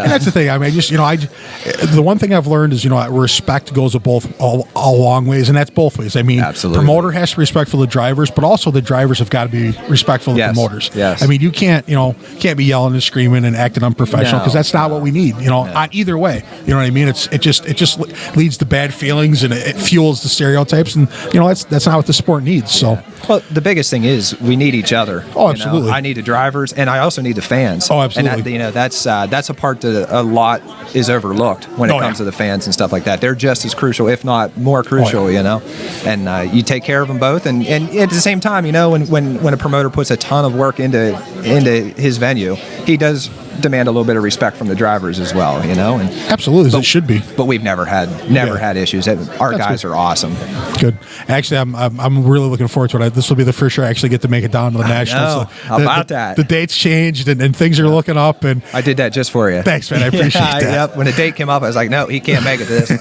Speaker 3: And that's the thing. I mean, the one thing I've learned is, respect goes a long ways, and that's both ways. I mean,
Speaker 6: absolutely.
Speaker 3: Promoter has to be respectful of the drivers, but also the drivers have got to be respectful of the promoters.
Speaker 6: Yes.
Speaker 3: I mean, you can't be yelling and screaming and acting unprofessional, because that's not what we need. On either way. You know what I mean? It just leads to bad feelings, and it fuels the stereotypes, and that's not what the sport needs. So,
Speaker 6: well, the biggest thing is we need each other.
Speaker 3: Oh, absolutely.
Speaker 6: I need the drivers, and I also need the fans.
Speaker 3: Oh, absolutely.
Speaker 6: And that's a part that a lot is overlooked when it comes to the fans and stuff like that. They're just as crucial, if not more crucial. And you take care of them both, and at the same time, when a promoter puts a ton of work into his venue, he does demand a little bit of respect from the drivers as well. And
Speaker 3: absolutely, as it should be.
Speaker 6: But we've never had issues. Our guys are awesome.
Speaker 3: Good. Actually, I'm really looking forward to it. This will be the first year I actually get to make it down to the Nationals.
Speaker 6: How about that?
Speaker 3: The dates changed and things are looking up, and
Speaker 6: I did that just for you.
Speaker 3: Thanks, man. I appreciate that.
Speaker 6: Yep. When the date came up, I was like, no, he can't make it to this one.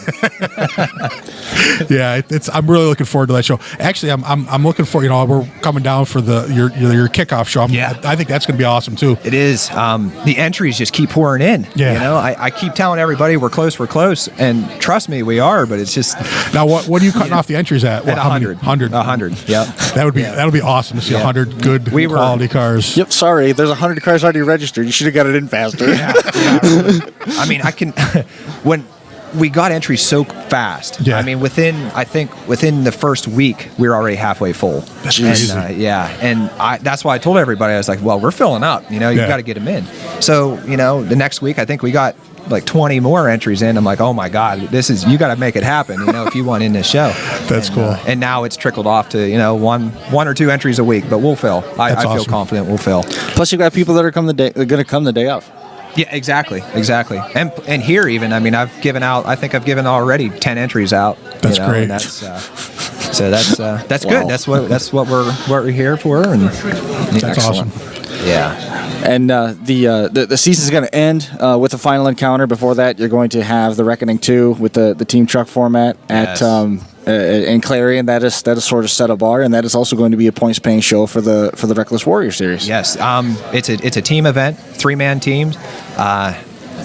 Speaker 3: I'm really looking forward to that show. Actually, I'm looking for we're coming down for your kickoff show. I think that's going to be awesome too.
Speaker 6: It is. The entries just keep pouring in.
Speaker 3: Yeah.
Speaker 6: I keep telling everybody we're close, and trust me, we are. But it's just
Speaker 3: now what are you cutting off the entries at?
Speaker 6: At 100.
Speaker 3: 100.
Speaker 6: Yep.
Speaker 3: That'll be awesome to see 100 good quality cars.
Speaker 2: Yep. Sorry, there's 100 cars already registered. You should have got it in faster.
Speaker 6: Yeah. I mean, when we got entries so fast.
Speaker 3: Yeah.
Speaker 6: I mean, within the first week, we were already halfway full.
Speaker 3: That's crazy.
Speaker 6: And that's why I told everybody, I was like, well, we're filling up. You've got to get them in. So, the next week, I think we got like 20 more entries in. I'm like, oh my God, you got to make it happen, if you want in this show.
Speaker 3: That's cool.
Speaker 6: And now it's trickled off to, one or two entries a week, but we'll fill. I feel
Speaker 3: awesome.
Speaker 6: Confident we'll fill.
Speaker 2: Plus, you got people that are going to come the day of.
Speaker 6: Yeah, exactly. And here even, I mean, I think I've given already 10 entries out.
Speaker 3: That's great.
Speaker 6: And that's good. That's what we're here for. And
Speaker 3: that's awesome.
Speaker 6: Yeah.
Speaker 2: And the season's going to end with the final encounter. Before that, you're going to have the Reckoning 2 with the team truck format at in Clarion. That is sort of set a bar, and that is also going to be a points paying show for the Reckless Warrior Series.
Speaker 6: Yes, it's a team event, 3-man teams.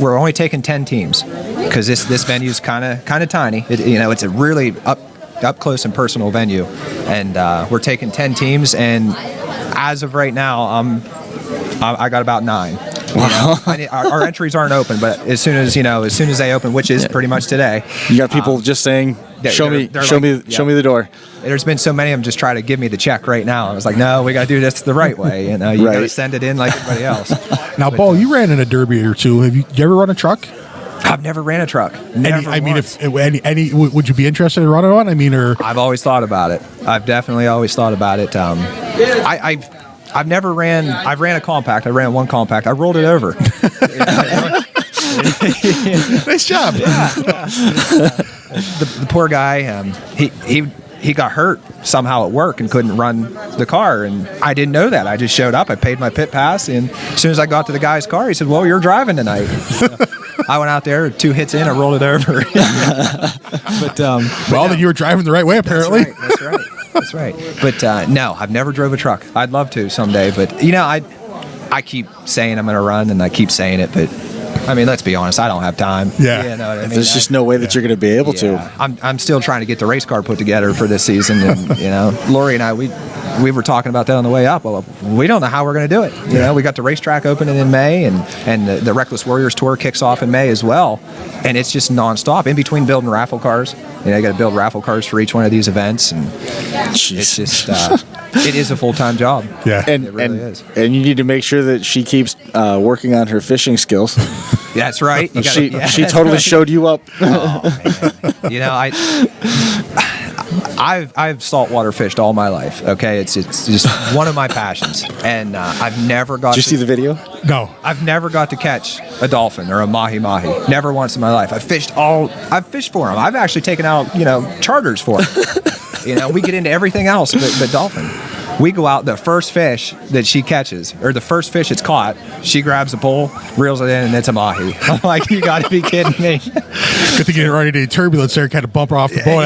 Speaker 6: We're only taking 10 teams because this venue is kind of tiny. It's a really up close and personal venue, and we're taking 10 teams. And as of right now, I got about 9.
Speaker 2: Wow.
Speaker 6: Our entries aren't open, but as soon as they open, which is pretty much today,
Speaker 2: you got people just saying, show me the door.
Speaker 6: There's been so many of them just try to give me the check right now. I was like, no, we got to do this the right way. You got to send it in like everybody else.
Speaker 3: Now, Bo, you ran in a derby or two. Have you ever run a truck?
Speaker 6: I've never ran a truck.
Speaker 3: Would you be interested in running one? I mean,
Speaker 6: I've always thought about it. I've definitely always thought about it. I've never ran. I've ran a compact. I ran one compact. I rolled it over.
Speaker 3: Nice job.
Speaker 6: Yeah. The poor guy. He got hurt somehow at work and couldn't run the car, and I didn't know that. I just showed up. I paid my pit pass, and as soon as I got to the guy's car, he said, "Well, you're driving tonight." I went out there, 2 hits in, I rolled it over. But
Speaker 3: Well, then you were driving the right way, apparently.
Speaker 6: That's right. But no, I've never drove a truck. I'd love to someday, but you know, I keep saying I'm going to run, and I keep saying it, but I mean, let's be honest, I don't have time.
Speaker 3: Yeah.
Speaker 6: You know what I mean?
Speaker 2: There's just no way that you're going to be able to.
Speaker 6: I'm still trying to get the race car put together for this season, and you know, Lori and I, we were talking about that on the way up. Well, we don't know how we're going to do it. You know, we got the racetrack opening in May, and the Reckless Warriors Tour kicks off in May as well, and it's just nonstop in between building raffle cars. You know, you got to build raffle cars for each one of these events, and it's just it is a full-time job.
Speaker 3: Yeah.
Speaker 6: It really is.
Speaker 2: And you need to make sure that she keeps working on her fishing skills.
Speaker 6: That's right. You gotta,
Speaker 2: she totally showed you up.
Speaker 6: Oh, man. You know, I've saltwater fished all my life. Okay, it's just one of my passions, and I've never got.
Speaker 2: Did you see the video?
Speaker 3: No.
Speaker 6: I've never got to catch a dolphin or a mahi-mahi. Never once in my life. I've fished for them. I've actually taken out, you know, charters for them. You know, we get into everything else but dolphin. We go out, the first fish that she catches, or the first fish it's caught, she grabs the pole, reels it in, and it's a mahi. I'm like, you got to be kidding me.
Speaker 3: Good thing you didn't run into any turbulence there, kind of bump her off the boat.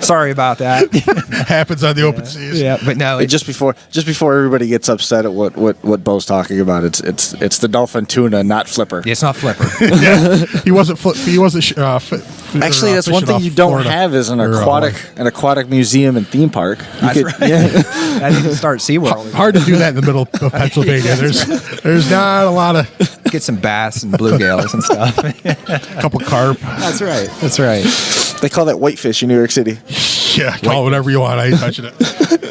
Speaker 6: Sorry about that.
Speaker 3: Happens on the open seas.
Speaker 6: Yeah, but no.
Speaker 2: Just before everybody gets upset at what Bo's talking about, it's the dolphin tuna, not flipper.
Speaker 6: It's not flipper.
Speaker 3: Yeah. He wasn't.
Speaker 2: Actually, that's one thing you don't have is an aquatic museum and theme park.
Speaker 6: That's right. Yeah. I need to start SeaWorld.
Speaker 3: Hard to do that in the middle of Pennsylvania. There's not a lot of.
Speaker 6: Get some bass and bluegills and stuff.
Speaker 3: A couple carp.
Speaker 6: That's right.
Speaker 2: They call that whitefish in New York City.
Speaker 3: Yeah, call it whatever you want. I ain't touching it.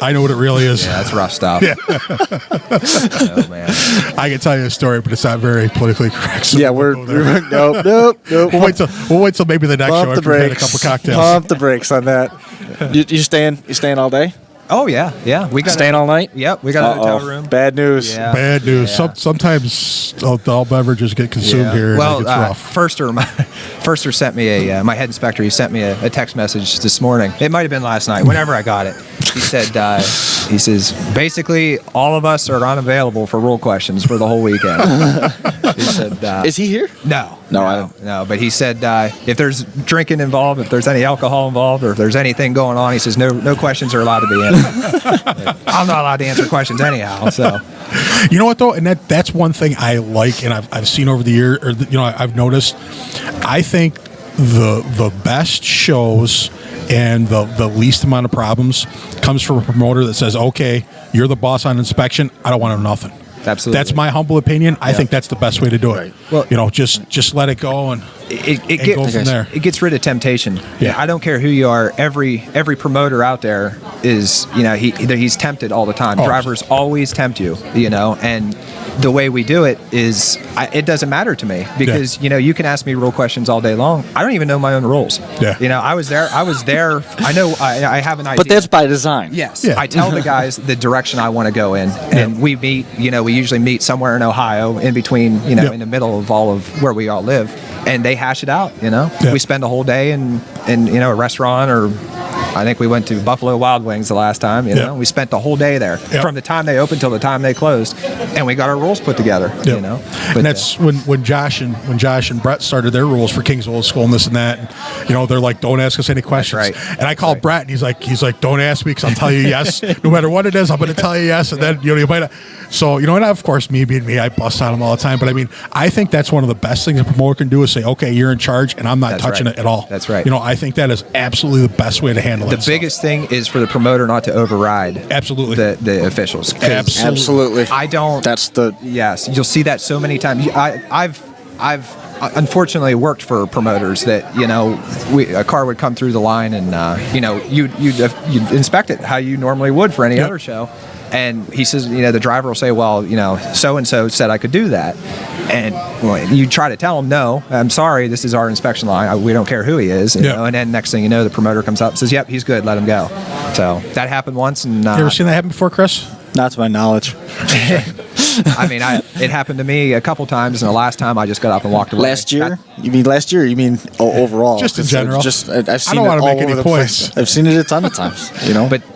Speaker 3: I know what it really is.
Speaker 6: Yeah, that's rough stuff.
Speaker 3: Yeah.
Speaker 6: Oh man.
Speaker 3: I can tell you a story, but it's not very politically correct. So
Speaker 2: Yeah, we're nope.
Speaker 3: We'll wait till maybe the next show after we've had a couple cocktails.
Speaker 2: Pump the brakes on that. You staying all day?
Speaker 6: Oh yeah. We got
Speaker 2: Staying all night?
Speaker 6: Yep, we got a hotel room.
Speaker 2: Bad news.
Speaker 6: Yeah.
Speaker 3: Bad news.
Speaker 6: Yeah.
Speaker 3: Sometimes all beverages get consumed here.
Speaker 6: Well,
Speaker 3: and it gets rough.
Speaker 6: Firster sent me my head inspector. He sent me a text message this morning. It might have been last night. Whenever I got it, he says basically all of us are unavailable for rule questions for the whole weekend. He said,
Speaker 2: is he here?
Speaker 6: No,
Speaker 2: I don't.
Speaker 6: No, but he said if there's drinking involved, if there's any alcohol involved, or if there's anything going on, he says no questions are allowed to be in. I'm not allowed to answer questions anyhow. So,
Speaker 3: you know what though, and that's one thing I like, and I've seen over the year, or I've noticed. I think the best shows and the least amount of problems comes from a promoter that says, "Okay, you're the boss on inspection. I don't want to know nothing."
Speaker 6: Absolutely.
Speaker 3: That's my humble opinion. I think that's the best way to do it.
Speaker 2: Right.
Speaker 6: Well,
Speaker 3: just let it go and go from there.
Speaker 6: It gets rid of temptation.
Speaker 3: Yeah.
Speaker 6: I don't care who you are. Every promoter out there is, he's tempted all the time.
Speaker 3: Oh.
Speaker 6: Drivers always tempt you, and the way we do it is, it doesn't matter to me because, you can ask me rule questions all day long. I don't even know my own rules.
Speaker 3: Yeah.
Speaker 6: I was there. I know I have an idea.
Speaker 2: But that's by design.
Speaker 6: Yes.
Speaker 3: Yeah.
Speaker 6: I tell the guys the direction I want to go in, and we meet, we usually meet somewhere in Ohio in between, in the middle of all of where we all live, and they hash it out, We spend a whole day in a restaurant, or I think we went to Buffalo Wild Wings the last time, We spent the whole day there from the time they opened till the time they closed, and we got our rules put together, But,
Speaker 3: and that's when Josh and Brett started their rules for King's Old School and this and that, and, they're like, don't ask us any questions.
Speaker 6: That's right.
Speaker 3: And I called Brett, and he's like, don't ask me because I'll tell you yes, no matter what it is, I'm going to tell you yes, and then you might not. So and of course, me being me, I bust on him all the time. But I mean, I think that's one of the best things a promoter can do is say, okay, you're in charge, and I'm not touching it at all.
Speaker 6: That's right.
Speaker 3: I think that is absolutely the best way to handle it.
Speaker 6: The biggest thing is for the promoter not to override
Speaker 3: absolutely
Speaker 6: the officials.
Speaker 2: Absolutely.
Speaker 6: I don't.
Speaker 2: That's the
Speaker 6: yes. You'll see that so many times. I've unfortunately worked for promoters that a car would come through the line and you'd inspect it how you normally would for any other show. And he says, the driver will say, well, so-and-so said I could do that. And you try to tell him, no, I'm sorry, this is our inspection line. We don't care who he is. And then next thing you know, the promoter comes up and says, yep, he's good, let him go. So that happened once. And
Speaker 3: you ever seen that happen before, Chris?
Speaker 2: not to my knowledge.
Speaker 6: I mean, it happened to me a couple times, and the last time I just got up and walked away.
Speaker 2: Last year? You mean last year? Or you mean overall?
Speaker 3: Just in general.
Speaker 2: I've seen
Speaker 3: I don't
Speaker 2: it
Speaker 3: want to
Speaker 2: all
Speaker 3: make
Speaker 2: over
Speaker 3: any
Speaker 2: the
Speaker 3: points.
Speaker 2: place. I've seen it a ton of times.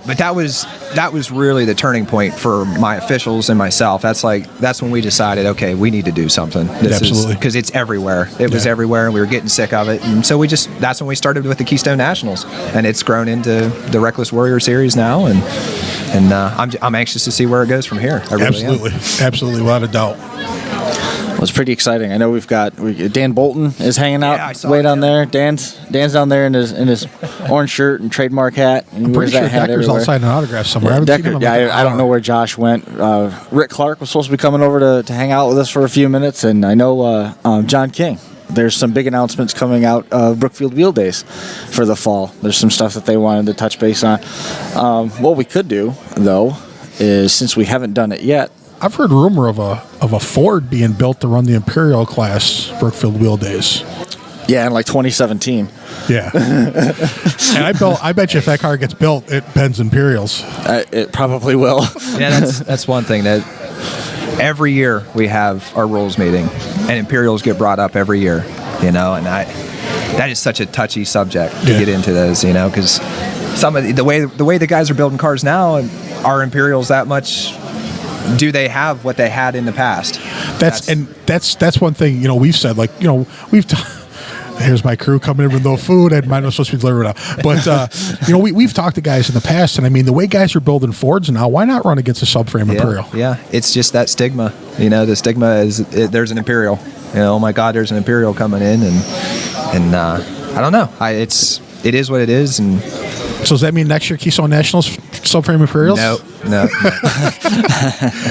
Speaker 6: But that was that was really the turning point for my officials and myself. That's when we decided, okay, we need to do something.
Speaker 3: Absolutely.
Speaker 6: Because it's everywhere. It was everywhere, and we were getting sick of it. And so that's when we started with the Keystone Nationals, and it's grown into the Reckless Warrior Series now, and I'm anxious to see where it goes from here. I really am.
Speaker 3: Absolutely, without a doubt.
Speaker 2: Well, it's pretty exciting. I know Dan Bolton is hanging out way down there. Dan's down there in his orange shirt and trademark hat. And
Speaker 3: I'm pretty sure Decker's outside an autograph somewhere.
Speaker 2: I don't know where Josh went. Rick Clark was supposed to be coming over to hang out with us for a few minutes, and I know John King. There's some big announcements coming out of Brookfield Wheel Days for the fall. There's some stuff that they wanted to touch base on. What we could do, though, is since we haven't done it yet,
Speaker 3: I've heard rumor of a Ford being built to run the Imperial class Brookfield Wheel Days.
Speaker 2: Yeah, in like 2017.
Speaker 3: Yeah. And I bet you if that car gets built, it bends Imperials.
Speaker 2: It probably will.
Speaker 6: Yeah, that's one thing that every year we have our rules meeting, and Imperials get brought up every year, and that is such a touchy subject to get into those, because some of the way the guys are building cars now, are Imperials that much? Do they have what they had in the past? That's
Speaker 3: one thing we've said, here's my crew coming in with no food, and mine was supposed to be delivered out. But we've talked to guys in the past, and I mean the way guys are building Fords now, why not run against a subframe Imperial?
Speaker 6: Yeah, it's just that stigma. The stigma is there's an Imperial. Oh my God, there's an Imperial coming in, and I don't know. It is what it is, and.
Speaker 3: So does that mean next year Keystone Nationals subframe Imperials?
Speaker 6: No.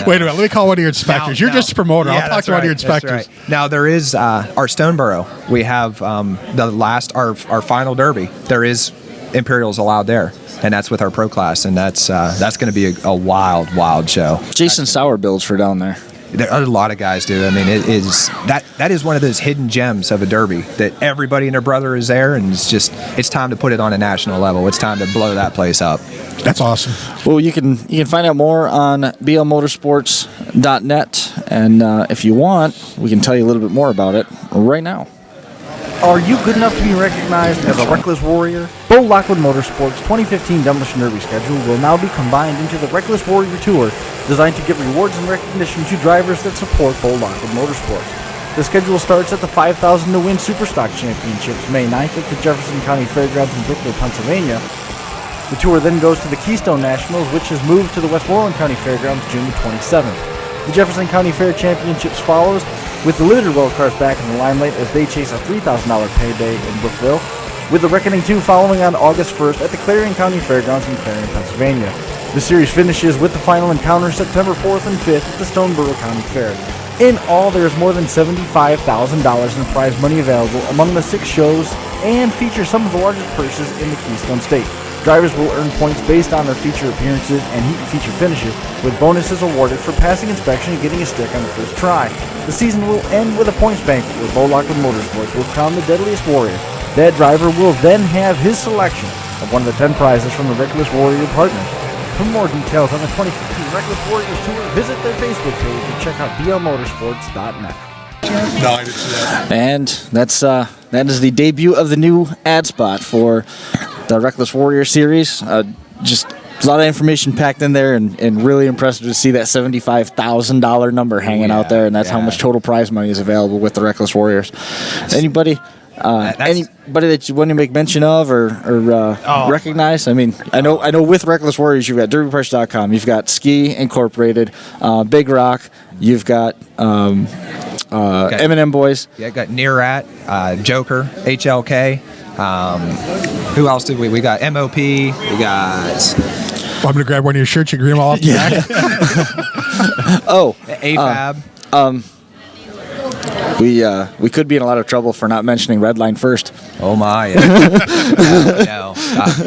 Speaker 3: Wait a minute. Let me call one of your inspectors. You're just a promoter. I'll talk to one of your inspectors.
Speaker 6: Right. Now there is our Stoneboro. We have our final Derby. There is Imperials allowed there, and that's with our Pro class, and that's going to be a wild show.
Speaker 2: Jason Sauer builds for down there.
Speaker 6: There are a lot of guys do. I mean, it is that is one of those hidden gems of a Derby that everybody and their brother is there, and it's time to put it on a national level. It's time to blow that place up.
Speaker 3: That's awesome.
Speaker 2: Well, you can find out more on blmotorsports.net, and if you want, we can tell you a little bit more about it right now.
Speaker 1: Are you good enough to be recognized as a Reckless Warrior? Bo Lockwood Motorsports' 2015 Demolition Derby schedule will now be combined into the Reckless Warrior Tour, designed to give rewards and recognition to drivers that support Bo Lockwood Motorsports. The schedule starts at the 5,000 to Win Superstock Championships May 9th at the Jefferson County Fairgrounds in Brookfield, Pennsylvania. The tour then goes to the Keystone Nationals, which is moved to the Westmoreland County Fairgrounds June 27th. The Jefferson County Fair Championships follows, with the limited road cars back in the limelight as they chase a $3,000 payday in Brookville, with the Reckoning 2 following on August 1st at the Clarion County Fairgrounds in Clarion, Pennsylvania. The series finishes with the final encounter September 4th and 5th at the Stoneboro County Fair. In all, there is more than $75,000 in prize money available among the 6 shows and features some of the largest purses in the Keystone State. Drivers will earn points based on their feature appearances and heat and feature finishes, with bonuses awarded for passing inspection and getting a stick on the first try. The season will end with a points banquet where Bo Lockwood Motorsports will crown the deadliest warrior. That driver will then have his selection of one of the 10 prizes from the Reckless Warrior partners. For more details on the 2015 Reckless Warriors Tour, visit their Facebook page and check out blmotorsports.net.
Speaker 3: No, I didn't see that.
Speaker 2: And that is the debut of the new ad spot for the Reckless Warrior series. Just a lot of information packed in there, and really impressive to see that $75,000 number hanging out there, and that's how much total prize money is available with the Reckless Warriors. Anybody that you want to make mention of or recognize? I mean, I know with Reckless Warriors you've got DerbyParts.com, you've got Ski Incorporated, Big Rock, you've got M&M Boys.
Speaker 6: Yeah, got Nearat, Joker, HLK. Who else did we got? MOP. We got.
Speaker 3: Well, I'm gonna grab one of your shirts. You can read them all off the back.
Speaker 6: AFAB.
Speaker 2: We could be in a lot of trouble for not mentioning Redline first.
Speaker 6: Oh my!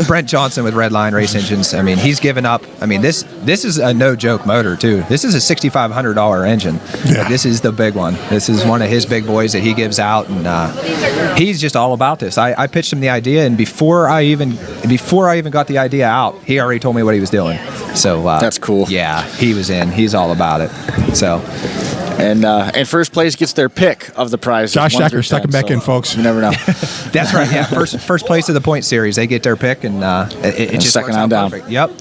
Speaker 6: Brent Johnson with Redline Race Engines. I mean, he's given up. I mean, this is a no joke motor too. This is a $6,500 engine.
Speaker 3: Yeah.
Speaker 6: This is the big one. This is one of his big boys that he gives out, and he's just all about this. I pitched him the idea, and before I even got the idea out, he already told me what he was doing. So
Speaker 2: that's cool.
Speaker 6: Yeah, he was in. He's all about it. So.
Speaker 2: And first place gets their pick of the prize.
Speaker 3: Josh Decker, second back in, folks.
Speaker 2: You never know.
Speaker 6: That's right. Yeah, first place of the point series, they get their pick, and it just
Speaker 2: second
Speaker 6: works
Speaker 2: on
Speaker 6: out
Speaker 2: down.
Speaker 6: perfect. Yep.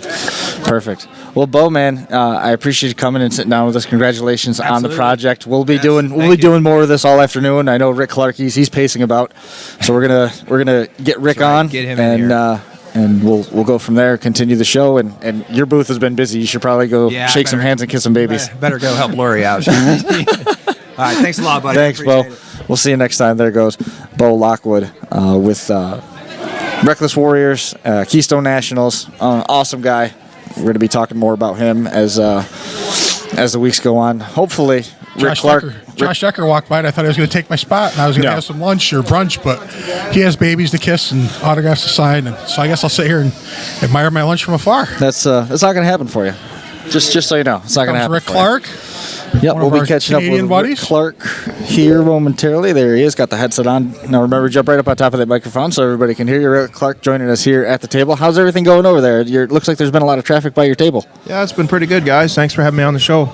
Speaker 2: Perfect. Well, Bo, man, I appreciate you coming and sitting down with us. Congratulations on the project. We'll be doing more of this all afternoon. I know Rick Clark, he's pacing about, so we're gonna get Rick on,
Speaker 6: get him in here.
Speaker 2: And we'll go from there. Continue the show, and your booth has been busy. You should probably go shake some hands and kiss some babies.
Speaker 6: Better go help Lori out. All right, thanks a lot, buddy.
Speaker 2: Thanks, Bo. We'll see you next time. There goes Bo Lockwood with Reckless Warriors, Keystone Nationals. Awesome guy. We're going to be talking more about him as the weeks go on. Hopefully,
Speaker 3: Josh Decker walked by and I thought he was going to take my spot and I was going to have some lunch or brunch, but he has babies to kiss and autographs to sign, and so I guess I'll sit here and admire my lunch from afar.
Speaker 2: That's not going to happen for you. Just so you know, it's not going to happen.
Speaker 3: Rick
Speaker 2: for
Speaker 3: Clark.
Speaker 2: You. Yep, we'll be catching
Speaker 3: Canadian
Speaker 2: up with
Speaker 3: buddies.
Speaker 2: Rick Clark here momentarily. There he is, got the headset on. Now remember, jump right up on top of that microphone so everybody can hear you. Rick Clark joining us here at the table. How's everything going over there? Looks like there's been a lot of traffic by your table.
Speaker 7: Yeah, it's been pretty good, guys. Thanks for having me on the show.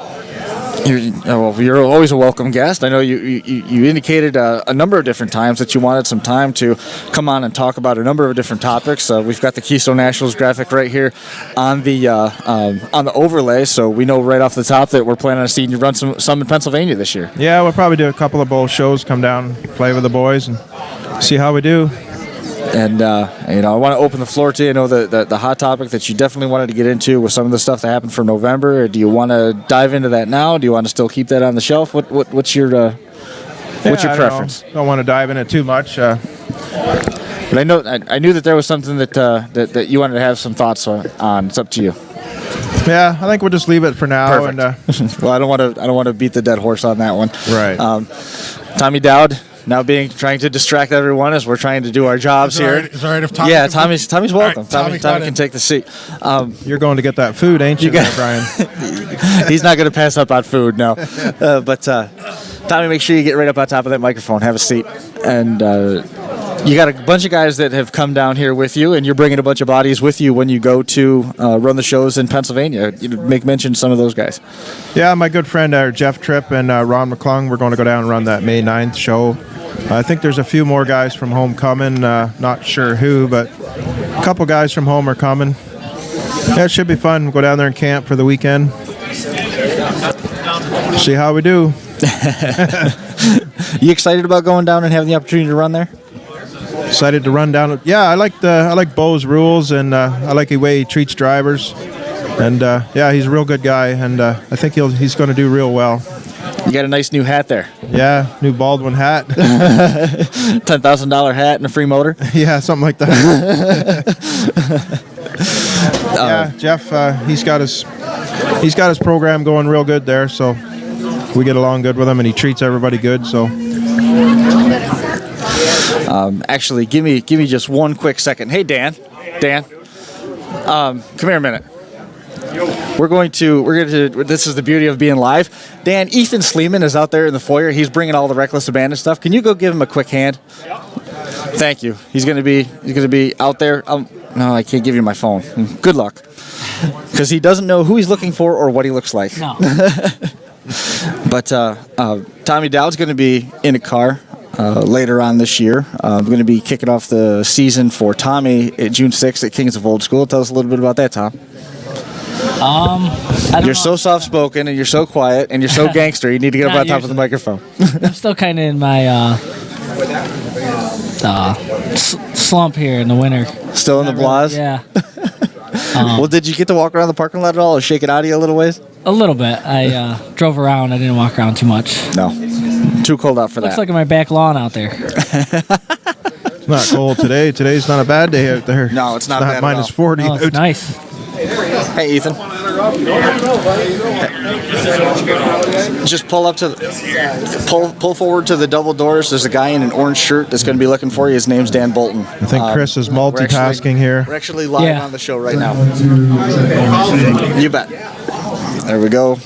Speaker 2: You're always a welcome guest. I know you indicated a number of different times that you wanted some time to come on and talk about a number of different topics. We've got the Keystone Nationals graphic right here on the overlay, so we know right off the top that we're planning on seeing you run some in Pennsylvania this year.
Speaker 7: Yeah, we'll probably do a couple of bowl shows, come down, play with the boys, and see how we do.
Speaker 2: And I want to open the floor to you. I know the hot topic that you definitely wanted to get into was some of the stuff that happened for November. Do you want to dive into that now? Do you want to still keep that on the shelf? What's your preference?
Speaker 7: Don't want to dive in it too much.
Speaker 2: But I knew that there was something that you wanted to have some thoughts on. It's up to you.
Speaker 7: Yeah, I think we'll just leave it for now.
Speaker 2: Perfect. And well, I don't want to beat the dead horse on that one.
Speaker 7: Right.
Speaker 2: Tommy Dowd. Now trying to distract everyone as we're trying to do our jobs here.
Speaker 3: Is it all right if Tommy?
Speaker 2: Yeah, Tommy's welcome.
Speaker 3: Right,
Speaker 2: Tommy can take the seat.
Speaker 7: You're going to get that food, ain't you, Brian?
Speaker 2: He's not going to pass up on food, no. But Tommy, make sure you get right up on top of that microphone. Have a seat. And you got a bunch of guys that have come down here with you, and you're bringing a bunch of bodies with you when you go to run the shows in Pennsylvania. You make mention of some of those guys.
Speaker 7: Yeah, my good friend Jeff Tripp and Ron McClung, we're going to go down and run that May 9th show. I think there's a few more guys from home coming. Not sure who, but a couple guys from home are coming. Yeah, it should be fun. We'll go down there and camp for the weekend. See how we do.
Speaker 2: You excited about going down and having the opportunity to run there?
Speaker 7: Excited to run down. Yeah, I like Bo's rules, and I like the way he treats drivers. And yeah, he's a real good guy, and I think he's going to do real well.
Speaker 2: You got a nice new hat there.
Speaker 7: Yeah, new Baldwin hat.
Speaker 2: $10,000 hat and a free motor.
Speaker 7: Yeah, something like that. Yeah, Jeff, he's got his program going real good there, so we get along good with him, and he treats everybody good. So,
Speaker 2: actually, give me just one quick second. Hey, Dan, come here a minute. We're going to. This is the beauty of being live. Dan, Ethan Sleeman is out there in the foyer. He's bringing all the reckless abandon stuff. Can you go give him a quick hand? Thank you. He's going to be out there. No, I can't give you my phone. Good luck, because he doesn't know who he's looking for or what he looks like.
Speaker 8: No.
Speaker 2: But Tommy Dowd's going to be in a car later on this year. I'm going to be kicking off the season for Tommy at June 6th at Kings of Old School. Tell us a little bit about that, Tom. You're so soft-spoken, and you're so quiet, and you're so gangster. You need to get up on top of the microphone.
Speaker 8: I'm still kind of in my slump here in the winter.
Speaker 2: Still in the blahs?
Speaker 8: Yeah.
Speaker 2: Well, did you get to walk around the parking lot at all or shake it out of you a little ways?
Speaker 8: A little bit. I drove around. I didn't walk around too much.
Speaker 2: No. Too cold out for
Speaker 8: Looks
Speaker 2: that.
Speaker 8: like my back lawn out there.
Speaker 7: It's not cold today. Today's not a bad day out there.
Speaker 2: No, it's not bad at
Speaker 7: minus
Speaker 2: all.
Speaker 7: 40.
Speaker 8: Oh, it's nice.
Speaker 2: Hey, Ethan. Just pull forward to the double doors. There's a guy in an orange shirt that's going to be looking for you. His name's Dan Bolton.
Speaker 7: I think Chris is multitasking here.
Speaker 2: We're actually live on the show right now. You bet. There we go.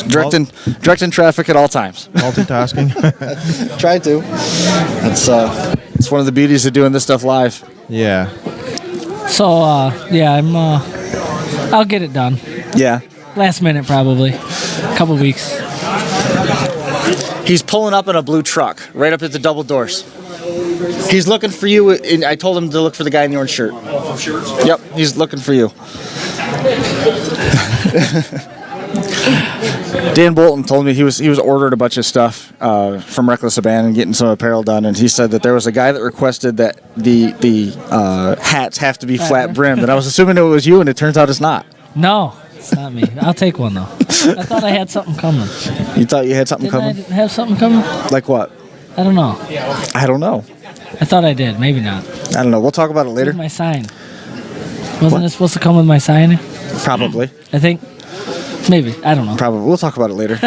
Speaker 2: Directing traffic at all times.
Speaker 7: Multitasking.
Speaker 2: Try to. It's one of the beauties of doing this stuff live.
Speaker 7: Yeah.
Speaker 8: So, yeah, I'll get it done.
Speaker 2: Yeah.
Speaker 8: Last minute, probably. A couple weeks.
Speaker 2: He's pulling up in a blue truck, right up at the double doors. He's looking for you. And I told him to look for the guy in the orange shirt.
Speaker 9: Oh, for shirts?
Speaker 2: Yep, he's looking for you. Dan Bolton told me he was ordered a bunch of stuff from Reckless Abandon, getting some apparel done, and he said that there was a guy that requested that the hats have to be flat brimmed, and I was assuming it was you, and it turns out it's not.
Speaker 8: No, it's not me. I'll take one though. I thought I had something coming.
Speaker 2: You thought you had something
Speaker 8: Didn't
Speaker 2: coming?
Speaker 8: I have something coming?
Speaker 2: Like what?
Speaker 8: I don't know.
Speaker 2: I don't know.
Speaker 8: I thought I did. Maybe not.
Speaker 2: I don't know. We'll talk about it later.
Speaker 8: Where's my sign? Wasn't it supposed to come with my sign?
Speaker 2: Probably.
Speaker 8: I think. Maybe. I don't know.
Speaker 2: Probably. We'll talk about it later.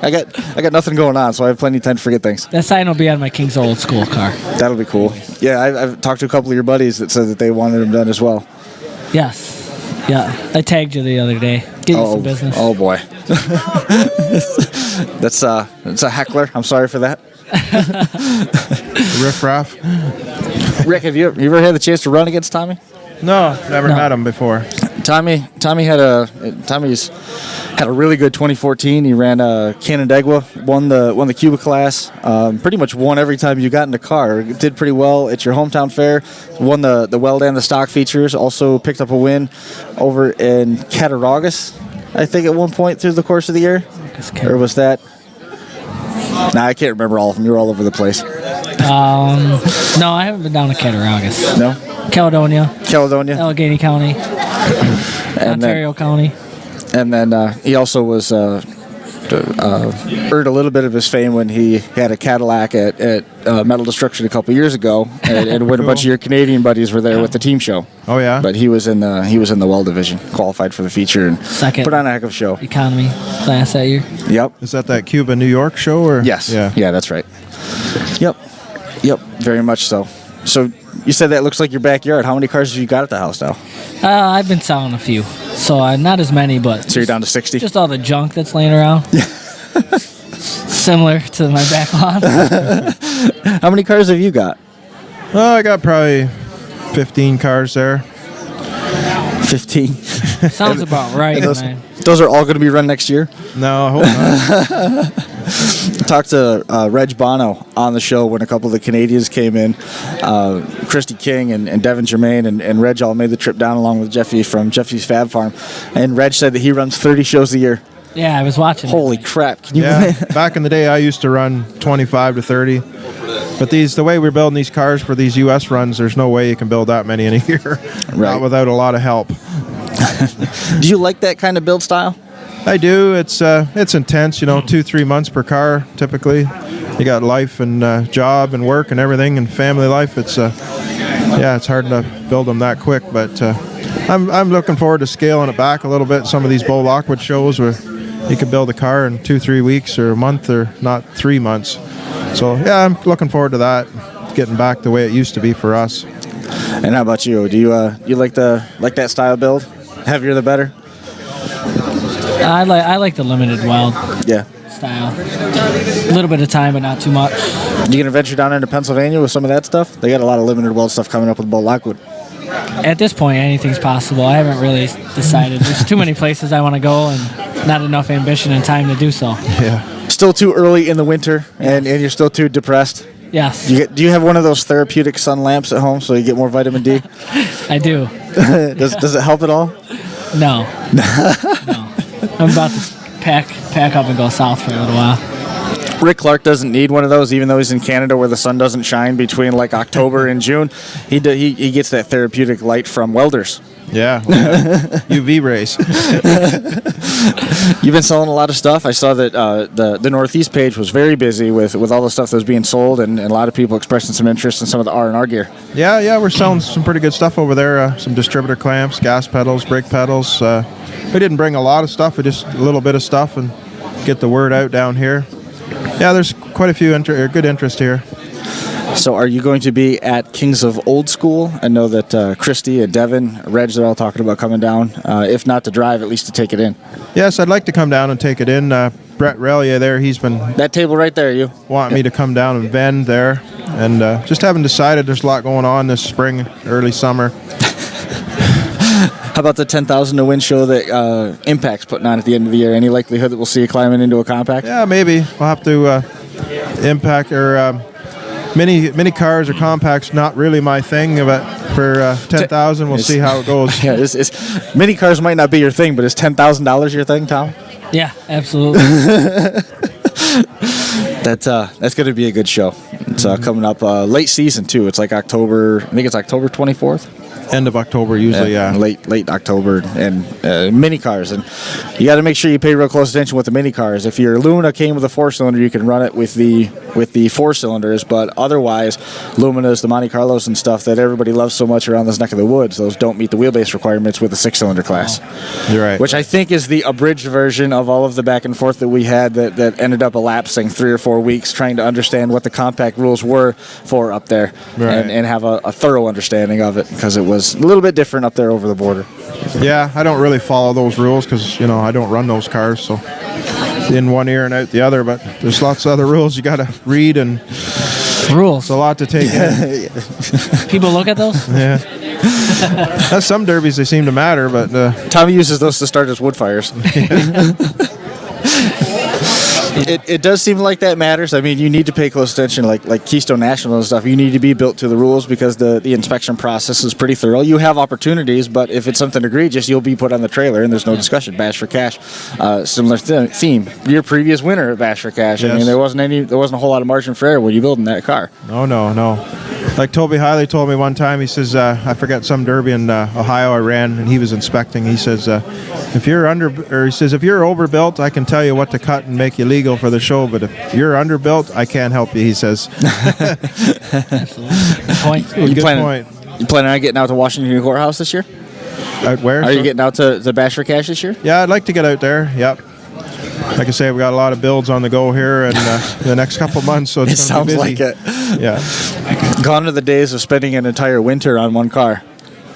Speaker 2: I got nothing going on, so I have plenty of time to forget things.
Speaker 8: That sign will be on my King's old school car.
Speaker 2: That'll be cool. Yeah, I've talked to a couple of your buddies that said that they wanted them done as well.
Speaker 8: Yes. Yeah. I tagged you the other day. Get you some business.
Speaker 2: Oh boy. That's a heckler. I'm sorry for that.
Speaker 7: Riff Raff?
Speaker 2: Rick, have you ever had the chance to run against Tommy?
Speaker 7: No, never met him before.
Speaker 2: Tommy's had a really good 2014. He ran Canandaigua, won the Cuba class. Pretty much won every time you got in the car. Did pretty well at your hometown fair. Won the Weld and the stock features. Also picked up a win over in Cattaraugus, I think, at one point through the course of the year. Or was that? Nah, I can't remember all of them. You were all over the place.
Speaker 8: No, I haven't been down to Cattaraugus.
Speaker 2: No?
Speaker 8: Caledonia.
Speaker 2: Allegheny
Speaker 8: Allegheny County. Ontario County.
Speaker 2: And then he also was earned a little bit of his fame when he had a Cadillac at Metal Destruction a couple years ago, and when a bunch of your Canadian buddies were there with the team show.
Speaker 7: Oh yeah.
Speaker 2: But he was in the well division, qualified for the feature, and
Speaker 8: Second.
Speaker 2: put on a heck of a show.
Speaker 8: Economy class that year.
Speaker 2: Yep.
Speaker 7: Is that Cuba New York show or?
Speaker 2: Yes.
Speaker 7: Yeah.
Speaker 2: Yeah, that's right. Yep. Very much so. So you said that looks like your backyard. How many cars have you got at the house now?
Speaker 8: I've been selling a few, so not as many, but
Speaker 2: So you're down to 60.
Speaker 8: just all the junk that's laying around. Similar to my back lawn.
Speaker 2: How many cars have you got?
Speaker 7: Oh, I got probably 15 cars there.
Speaker 2: 15.
Speaker 8: Sounds about right. man.
Speaker 2: Those are all going to be run next year.
Speaker 7: No, I hope not.
Speaker 2: Talked to Reg Bono on the show when a couple of the Canadians came in. Christy King and Devin Germain and Reg all made the trip down along with Jeffy from Jeffy's Fab Farm. And Reg said that he runs 30 shows a year.
Speaker 8: Yeah, I was watching.
Speaker 2: Holy crap. Can you
Speaker 7: Back in the day, I used to run 25 to 30. But the way we're building these cars for these U.S. runs, there's no way you can build that many in a year. Not without a lot of help.
Speaker 2: Do you like that kind of build style?
Speaker 7: I do. It's intense, 2-3 months per car, typically. You got life and job and work and everything and family life. It's hard to build them that quick. But I'm looking forward to scaling it back a little bit. Some of these Bo Lockwood shows where you can build a car in 2-3 weeks or a month or not 3 months. So, yeah, I'm looking forward to that, getting back the way it used to be for us.
Speaker 2: And how about you? Do you like that style build? Heavier the better?
Speaker 8: I like the limited weld style. A little bit of time, but not too much.
Speaker 2: You gonna venture down into Pennsylvania with some of that stuff? They got a lot of limited weld stuff coming up with Bo Lockwood.
Speaker 8: At this point, anything's possible. I haven't really decided. There's too many places I want to go and not enough ambition and time to do so.
Speaker 7: Yeah.
Speaker 2: Still too early in the winter, and you're still too depressed.
Speaker 8: Yes.
Speaker 2: Do you have one of those therapeutic sun lamps at home so you get more vitamin D?
Speaker 8: I do.
Speaker 2: Does it help at all?
Speaker 8: No. No. I'm about to pack up and go south for a little while.
Speaker 2: Rick Clark doesn't need one of those, even though he's in Canada where the sun doesn't shine between like October and June. He gets that therapeutic light from welders.
Speaker 7: Yeah. UV rays.
Speaker 2: You've been selling a lot of stuff. I saw that the Northeast page was very busy with all the stuff that was being sold, and a lot of people expressing some interest in some of the R&R gear.
Speaker 7: Yeah, we're selling some pretty good stuff over there. Some distributor clamps, gas pedals, brake pedals. We didn't bring a lot of stuff, but just a little bit of stuff and get the word out down here. Yeah, there's quite a few good interest here.
Speaker 2: So are you going to be at Kings of Old School? I know that Christy and Devin, Reg, they're all talking about coming down, if not to drive, at least to take it in.
Speaker 7: Yes, I'd like to come down and take it in. Brett Relia there, he's been...
Speaker 2: That table right there, you.
Speaker 7: Want me to come down and vend there. And just haven't decided. There's a lot going on this spring, early summer.
Speaker 2: How about the 10,000 to win show that Impact's putting on at the end of the year? Any likelihood that we'll see you climbing into a compact?
Speaker 7: Yeah, maybe. We'll have to Impact or mini cars or compacts. Not really my thing, but for 10,000, we'll see how it goes.
Speaker 2: Yeah, mini cars might not be your thing, but is $10,000 your thing, Tom?
Speaker 8: Yeah, absolutely.
Speaker 2: That's going to be a good show. It's coming up late season too. It's like October. I think it's October 24th.
Speaker 7: End of October usually, yeah.
Speaker 2: Late October, and mini cars, and you got to make sure you pay real close attention with the mini cars. If your Luna came with a 4-cylinder, you can run it with the 4-cylinders, but otherwise, Luminas, the Monte Carlos and stuff that everybody loves so much around this neck of the woods, those don't meet the wheelbase requirements with the 6-cylinder class.
Speaker 7: You're right.
Speaker 2: Which I think is the abridged version of all of the back and forth that we had that ended up elapsing 3 or 4 weeks trying to understand what the compact rules were for up there,
Speaker 7: right.
Speaker 2: and have a thorough understanding of it, because it was a little bit different up there over the border.
Speaker 7: Yeah, I don't really follow those rules because, I don't run those cars, so in one ear and out the other, but there's lots of other rules you got to read, and
Speaker 8: Rules.
Speaker 7: it's a lot to take in.
Speaker 8: People look at those?
Speaker 7: Yeah. That's some derbies, they seem to matter, but
Speaker 2: Tommy uses those to start his wood fires. It does seem like that matters. I mean, you need to pay close attention, like Keystone National and stuff. You need to be built to the rules because the inspection process is pretty thorough. You have opportunities, but if it's something egregious, you'll be put on the trailer, and there's no discussion. Bash for Cash, similar theme. Your previous winner at Bash for Cash.
Speaker 7: Yes.
Speaker 2: I mean, there wasn't a whole lot of margin for error when you're building that car.
Speaker 7: No. Like Toby Hiley told me one time, he says, I forget some derby in Ohio I ran, and he was inspecting. He says, if you're overbuilt, I can tell you what to cut and make you legal for the show, but if you're underbuilt, I can't help you, he says.
Speaker 8: Absolutely. Good point.
Speaker 7: Good point.
Speaker 2: You planning on getting out to Washington Courthouse this year?
Speaker 7: Out where?
Speaker 2: Are you getting out to Bash for Cash this year?
Speaker 7: Yeah, I'd like to get out there, yep. Like I say, we got a lot of builds on the go here in the next couple months, so it's going to be busy.
Speaker 2: It sounds like it.
Speaker 7: Yeah.
Speaker 2: Gone are the days of spending an entire winter on one car.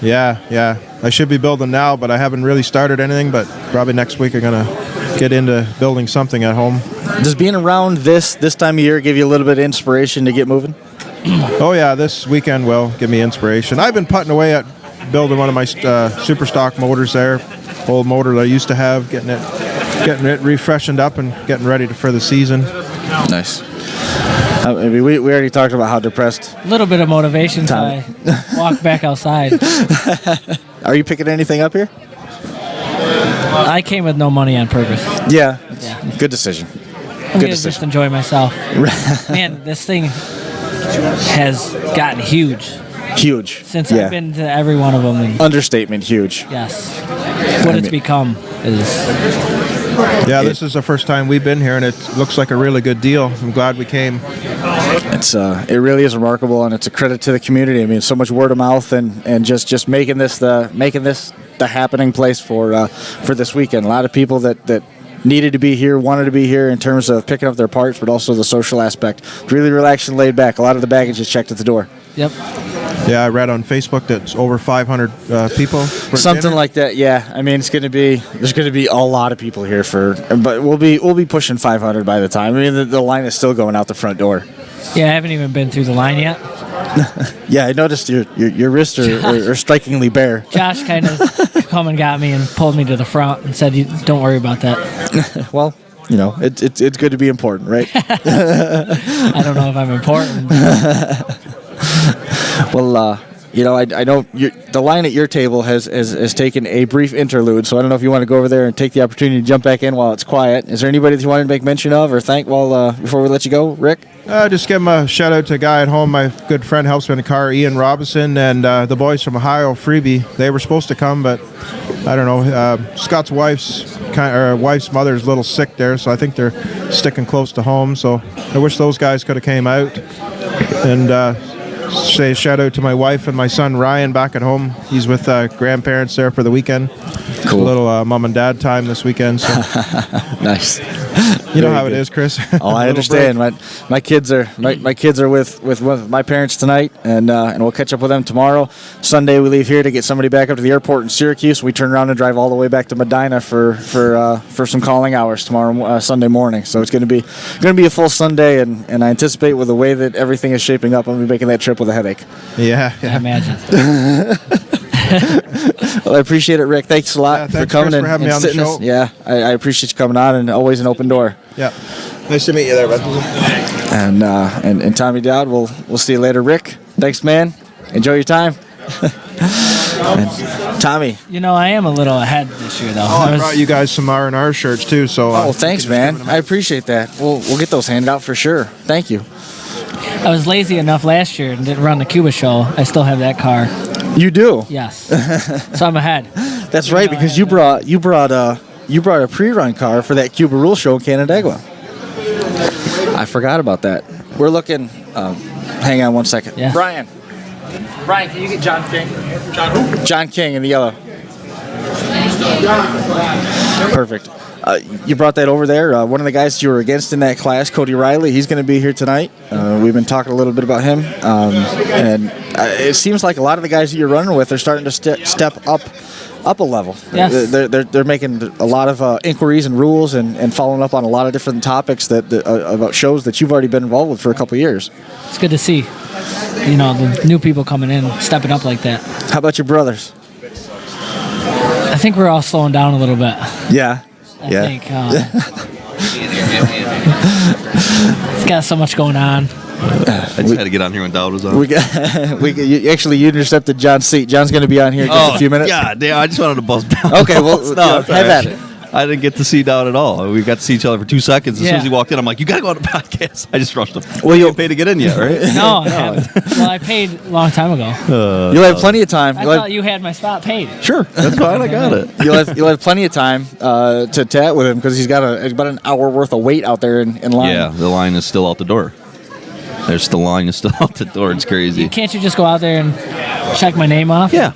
Speaker 7: Yeah. I should be building now, but I haven't really started anything, but probably next week I'm going to get into building something at home.
Speaker 2: Does being around this time of year give you a little bit of inspiration to get moving?
Speaker 7: Oh, yeah, this weekend will give me inspiration. I've been putting away at building one of my super stock motors there, old motor that I used to have, getting it refreshened up and getting ready for the season.
Speaker 2: Nice. Maybe we already talked about how depressed.
Speaker 8: A little bit of motivation so I walk back outside.
Speaker 2: Are you picking anything up here?
Speaker 8: I came with no money on purpose.
Speaker 2: Yeah. Good decision.
Speaker 8: I'm going to just enjoy myself. Man, this thing has gotten huge.
Speaker 2: Huge.
Speaker 8: Since I've been to every one of them. And
Speaker 2: understatement, huge.
Speaker 8: yes. What it's become is...
Speaker 7: Yeah, this is the first time we've been here, and it looks like a really good deal. I'm glad we came.
Speaker 2: It really is remarkable, and it's a credit to the community. I mean, so much word of mouth, and just making this the happening place for this weekend. A lot of people that needed to be here, wanted to be here in terms of picking up their parts, but also the social aspect. Really relaxed and laid back. A lot of the baggage is checked at the door.
Speaker 8: Yep.
Speaker 7: Yeah, I read on Facebook that's over 500 people. For
Speaker 2: something
Speaker 7: dinner.
Speaker 2: like that. Yeah, I mean, there's going to be a lot of people here but we'll be pushing 500 by the time. I mean, the line is still going out the front door.
Speaker 8: Yeah, I haven't even been through the line yet.
Speaker 2: Yeah, I noticed your wrists are strikingly bare.
Speaker 8: Josh kind of come and got me and pulled me to the front and said, "Don't worry about that."
Speaker 2: Well, it's good to be important, right?
Speaker 8: I don't know if I'm important.
Speaker 2: Well, I know the line at your table has taken a brief interlude, so I don't know if you want to go over there and take the opportunity to jump back in while it's quiet. Is there anybody that you wanted to make mention of or thank before we let you go, Rick?
Speaker 7: Just give him a shout out to a guy at home. My good friend helps me in the car, Ian Robinson, and the boys from Ohio, Freebie. They were supposed to come, but I don't know. Scott's wife's mother's a little sick there, so I think they're sticking close to home. So I wish those guys could have came out. And say a shout out to my wife and my son Ryan back at home. He's with grandparents there for the weekend.
Speaker 2: Cool.
Speaker 7: A little mom and dad time this weekend. So.
Speaker 2: Nice.
Speaker 7: You know how it is, Chris.
Speaker 2: Oh, I understand. My kids are with my parents tonight, and we'll catch up with them tomorrow. Sunday we leave here to get somebody back up to the airport in Syracuse. We turn around and drive all the way back to Medina for some calling hours tomorrow Sunday morning. So it's going to be a full Sunday, and I anticipate with the way that everything is shaping up, I'm going to be making that trip with a headache.
Speaker 7: Yeah.
Speaker 8: I imagine.
Speaker 2: Well, I appreciate it, Rick. Thanks a lot for
Speaker 7: thanks,
Speaker 2: coming
Speaker 7: Chris, for having me on the
Speaker 2: sitting
Speaker 7: show.
Speaker 2: Yeah, I appreciate you coming on, and always an open door.
Speaker 7: Yeah. Nice to meet you there, bud.
Speaker 2: And Tommy Dowd, we'll see you later. Rick, thanks, man. Enjoy your time. And Tommy.
Speaker 8: I am a little ahead this year, though.
Speaker 7: I brought you guys some R&R shirts, too. So.
Speaker 2: Thanks, man. I appreciate that. We'll get those handed out for sure. Thank you.
Speaker 8: I was lazy enough last year and didn't run the Cuba show. I still have that car.
Speaker 2: You do?
Speaker 8: Yes. So I'm ahead.
Speaker 2: That's right, because you brought a pre-run car for that Cuba Rule show in Canandaigua. I forgot about that. We're looking. Hang on one second.
Speaker 8: Yeah.
Speaker 2: Brian, can you get John King? John who? John King in the yellow. Perfect. You brought that over there. One of the guys you were against in that class, Cody Riley, he's going to be here tonight. We've been talking a little bit about him. And it seems like a lot of the guys that you're running with are starting to step up a level.
Speaker 8: Yes.
Speaker 2: They're making a lot of inquiries and rules and following up on a lot of different topics that about shows that you've already been involved with for a couple of years.
Speaker 8: It's good to see, the new people coming in, stepping up like that.
Speaker 2: How about your brothers?
Speaker 8: I think we're all slowing down a little bit.
Speaker 2: Yeah.
Speaker 8: I think. It's got so much going on.
Speaker 4: I just had to get on here when Dowd was on.
Speaker 2: You intercepted John's seat. John's going to be on here in just a few minutes.
Speaker 4: Yeah, I just wanted to buzz down.
Speaker 2: Okay, well,
Speaker 4: no,
Speaker 2: have at it.
Speaker 4: I didn't get to see Dowd at all. We got to see each other for 2 seconds. As soon as he walked in, I'm like, you got to go on the podcast. I just rushed him.
Speaker 2: Well,
Speaker 4: you didn't pay to get in yet, right?
Speaker 8: No, I haven't. Well, I paid a long time ago.
Speaker 2: You'll have plenty of time.
Speaker 8: I thought you had my spot paid.
Speaker 4: Sure, that's fine. I got it.
Speaker 2: You'll have plenty of time to chat with him because he's got about an hour worth of wait out there in line.
Speaker 4: Yeah, the line is still out the door. The line is still out the door. It's crazy.
Speaker 8: Can't you just go out there and check my name off?
Speaker 4: Yeah.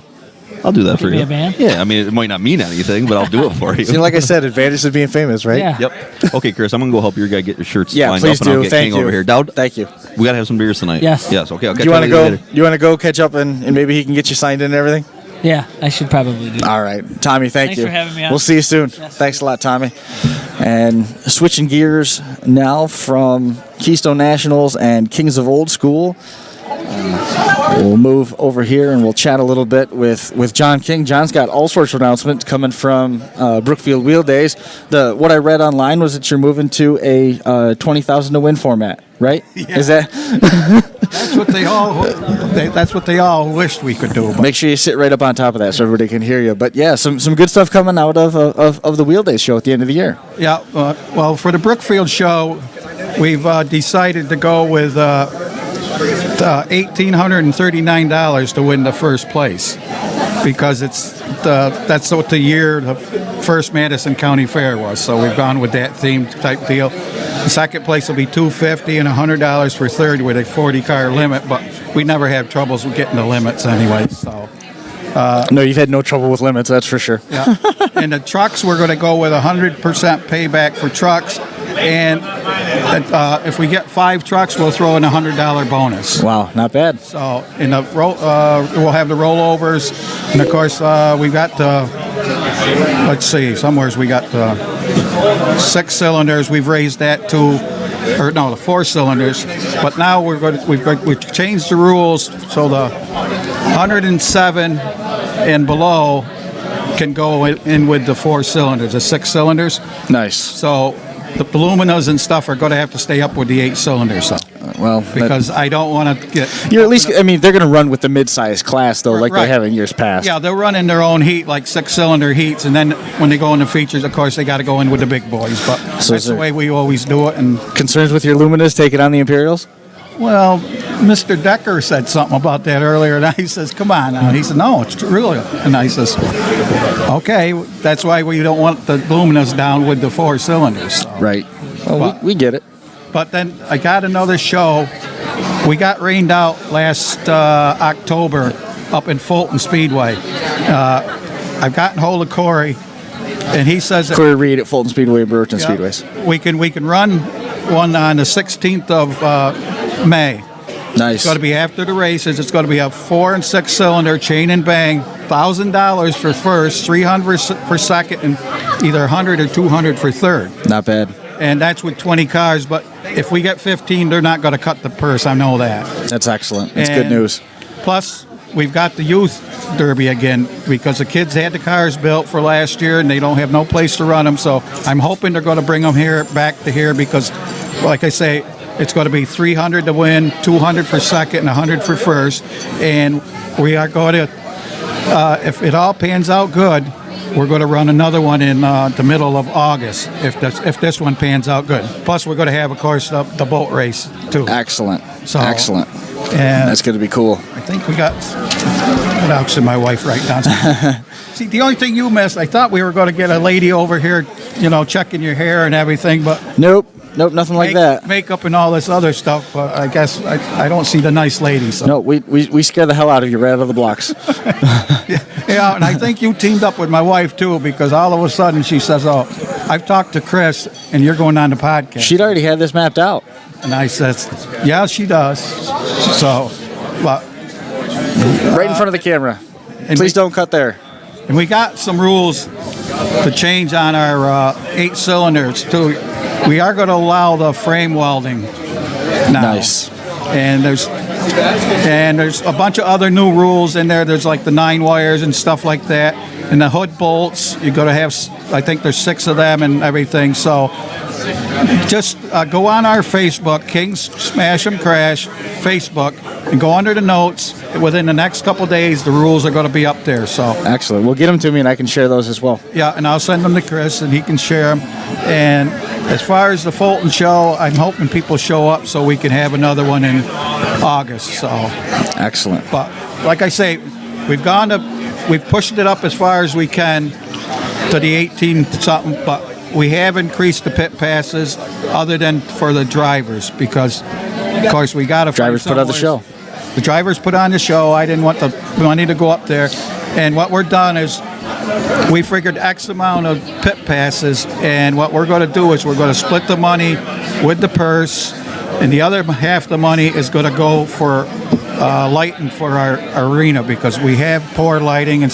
Speaker 4: I'll do that for you.
Speaker 8: Be a band?
Speaker 4: Yeah, I mean, it might not mean anything, but I'll do it for you.
Speaker 2: See, like I said, advantage of being famous, right?
Speaker 8: Yeah.
Speaker 4: Yep. Okay, Chris, I'm going to go help your guy get your shirts
Speaker 2: Yeah,
Speaker 4: lined
Speaker 2: please
Speaker 4: up, and
Speaker 2: do.
Speaker 4: I'll get
Speaker 2: Thank
Speaker 4: King
Speaker 2: you.
Speaker 4: over here. Dowd,
Speaker 2: thank you.
Speaker 4: We got to have some beers tonight.
Speaker 8: Yes.
Speaker 4: Yes, okay. I'll catch
Speaker 2: Do you want to go?
Speaker 4: later.
Speaker 2: You want to go catch up and maybe he can get you signed in and everything?
Speaker 8: Yeah, I should probably do that.
Speaker 2: All right. Tommy,
Speaker 8: Thanks
Speaker 2: you.
Speaker 8: for having me on.
Speaker 2: We'll see you soon.
Speaker 8: Yes.
Speaker 2: Thanks a lot, Tommy. And switching gears now from Keystone Nationals and Kings of Old School, we'll move over here and we'll chat a little bit with John King. John's got all sorts of announcements coming from Brookfield Wheel Days. What I read online was that you're moving to a 20,000 to win format, right?
Speaker 9: Yeah.
Speaker 2: Is that?
Speaker 9: That's what they all wished we could do. But
Speaker 2: Make sure you sit right up on top of that so everybody can hear you. But yeah, some good stuff coming out of the Wheel Days show at the end of the year.
Speaker 9: yeah, well, for the Brookfield show, we've decided to go with $1,839 to win the first place because that's what the year the first Madison County Fair was. So we've gone with that theme type deal. The second place will be $250 and $100 for third with a 40-car limit, but we never have troubles with getting the limits anyway. So.
Speaker 2: No, you've had no trouble with limits, that's for sure.
Speaker 9: Yeah. And the trucks, we're going to go with 100% payback for trucks. And if we get 5 trucks, we'll throw in a $100 bonus.
Speaker 2: Wow, not bad.
Speaker 9: So in the we'll have the rollovers. And, of course, we got let's see, somewheres we got 6 cylinders. We've raised that to, or no, the 4 cylinders. But now we've changed the rules so the 107 and below can go in with the 4 cylinders, the 6 cylinders.
Speaker 2: Nice.
Speaker 9: So the Luminas and stuff are going to have to stay up with the 8 cylinders. So. Because I don't want to get...
Speaker 2: You're at least, I mean, they're going to run with the mid-sized class, though, like
Speaker 9: Right.
Speaker 2: they have in years past.
Speaker 9: Yeah, they'll run in their own heat, like 6-cylinder heats, and then when they go in the features, of course, they got to go in with the big boys. But
Speaker 2: So
Speaker 9: that's the way we always do it. And
Speaker 2: Concerns with your Luminas taking on the Imperials?
Speaker 9: well, Mr. Decker said something about that earlier, and I says, "Come on now." He said, "No, it's really." And I says, "Okay, that's why we don't want the Luminas down with the 4 cylinders." So.
Speaker 2: Right. Well,
Speaker 9: But-
Speaker 2: we get it.
Speaker 9: But then I got another show. We got rained out last October up in Fulton Speedway. I've gotten hold of Corey, and he says that
Speaker 2: Corey Reed at Fulton Speedway and Brewerton Speedways.
Speaker 9: we can run one on the 16th of May.
Speaker 2: Nice.
Speaker 9: It's going to be after the races. It's going to be a 4 and 6 cylinder chain and bang. $1,000 for first, $300 for second, and either 100 or 200 for third.
Speaker 2: Not bad.
Speaker 9: And that's with 20 cars. But if we get 15, they're not going to cut the purse. I know that.
Speaker 2: That's excellent. That's good
Speaker 9: And
Speaker 2: news.
Speaker 9: Plus, we've got the youth derby again because the kids had the cars built for last year and they don't have no place to run them. So I'm hoping they're going to bring them back to here because, like I say, it's going to be 300 to win, 200 for second, and 100 for first. And we are going to, if it all pans out good, we're going to run another one in the middle of August if this one pans out good. Plus, we're going to have, of course, the boat race too.
Speaker 2: Excellent.
Speaker 9: So,
Speaker 2: excellent.
Speaker 9: And
Speaker 2: that's going to be cool.
Speaker 9: I think we got what else did my wife write down? See, the only thing you missed, I thought we were going to get a lady over here, checking your hair and everything, but
Speaker 2: nope, nothing like that.
Speaker 9: Makeup and all this other stuff, but I guess I don't see the nice lady. So.
Speaker 2: No, we scare the hell out of you right out of the blocks.
Speaker 9: Yeah, and I think you teamed up with my wife too because all of a sudden she says, "Oh, I've talked to Chris, and you're going on the podcast."
Speaker 2: She'd already had this mapped out.
Speaker 9: And I says, "Yeah, she does." So, but
Speaker 2: right in front of the camera. Please don't cut there.
Speaker 9: And we got some rules to change on our 8 cylinders too. We are going to allow the frame welding now.
Speaker 2: Nice.
Speaker 9: And there's a bunch of other new rules in there. There's like the 9 wires and stuff like that. And the hood bolts, you're going to have, I think there's 6 of them and everything. So just go on our Facebook, Kings Smash 'em Crash Facebook, and go under the notes. Within the next couple days, the rules are going to be up there. So
Speaker 2: excellent. Well, get them to me, and I can share those as well.
Speaker 9: Yeah, and I'll send them to Chris, and he can share them. And as far as the Fulton show, I'm hoping people show up so we can have another one in August. So
Speaker 2: excellent.
Speaker 9: But like I say, we've pushed it up as far as we can to the 18 something, but we have increased the pit passes other than for the drivers because, of course, we got to
Speaker 2: drivers put on the show.
Speaker 9: The drivers put on the show. I didn't want the money to go up there. And what we're done is we figured X amount of pit passes, and what we're going to do is we're going to split the money with the purse, and the other half the money is going to go for lighting for our arena because we have poor lighting, and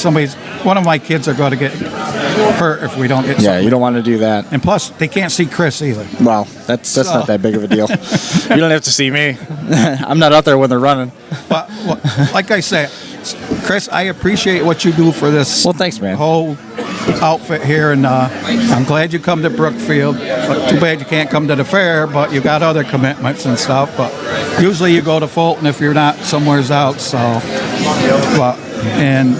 Speaker 9: one of my kids are going to get hurt if we don't get something.
Speaker 2: Yeah, you don't want to do that.
Speaker 9: And plus, they can't see Chris either.
Speaker 2: Well, that's not that big of a deal. You don't have to see me. I'm not out there when they're running.
Speaker 9: But like I said, Chris, I appreciate what you do for this.
Speaker 2: Well, thanks, man.
Speaker 9: Whole outfit here, and I'm glad you come to Brookfield. But too bad you can't come to the fair, but you got other commitments and stuff. But usually you go to Fulton if you're not somewheres out. So, and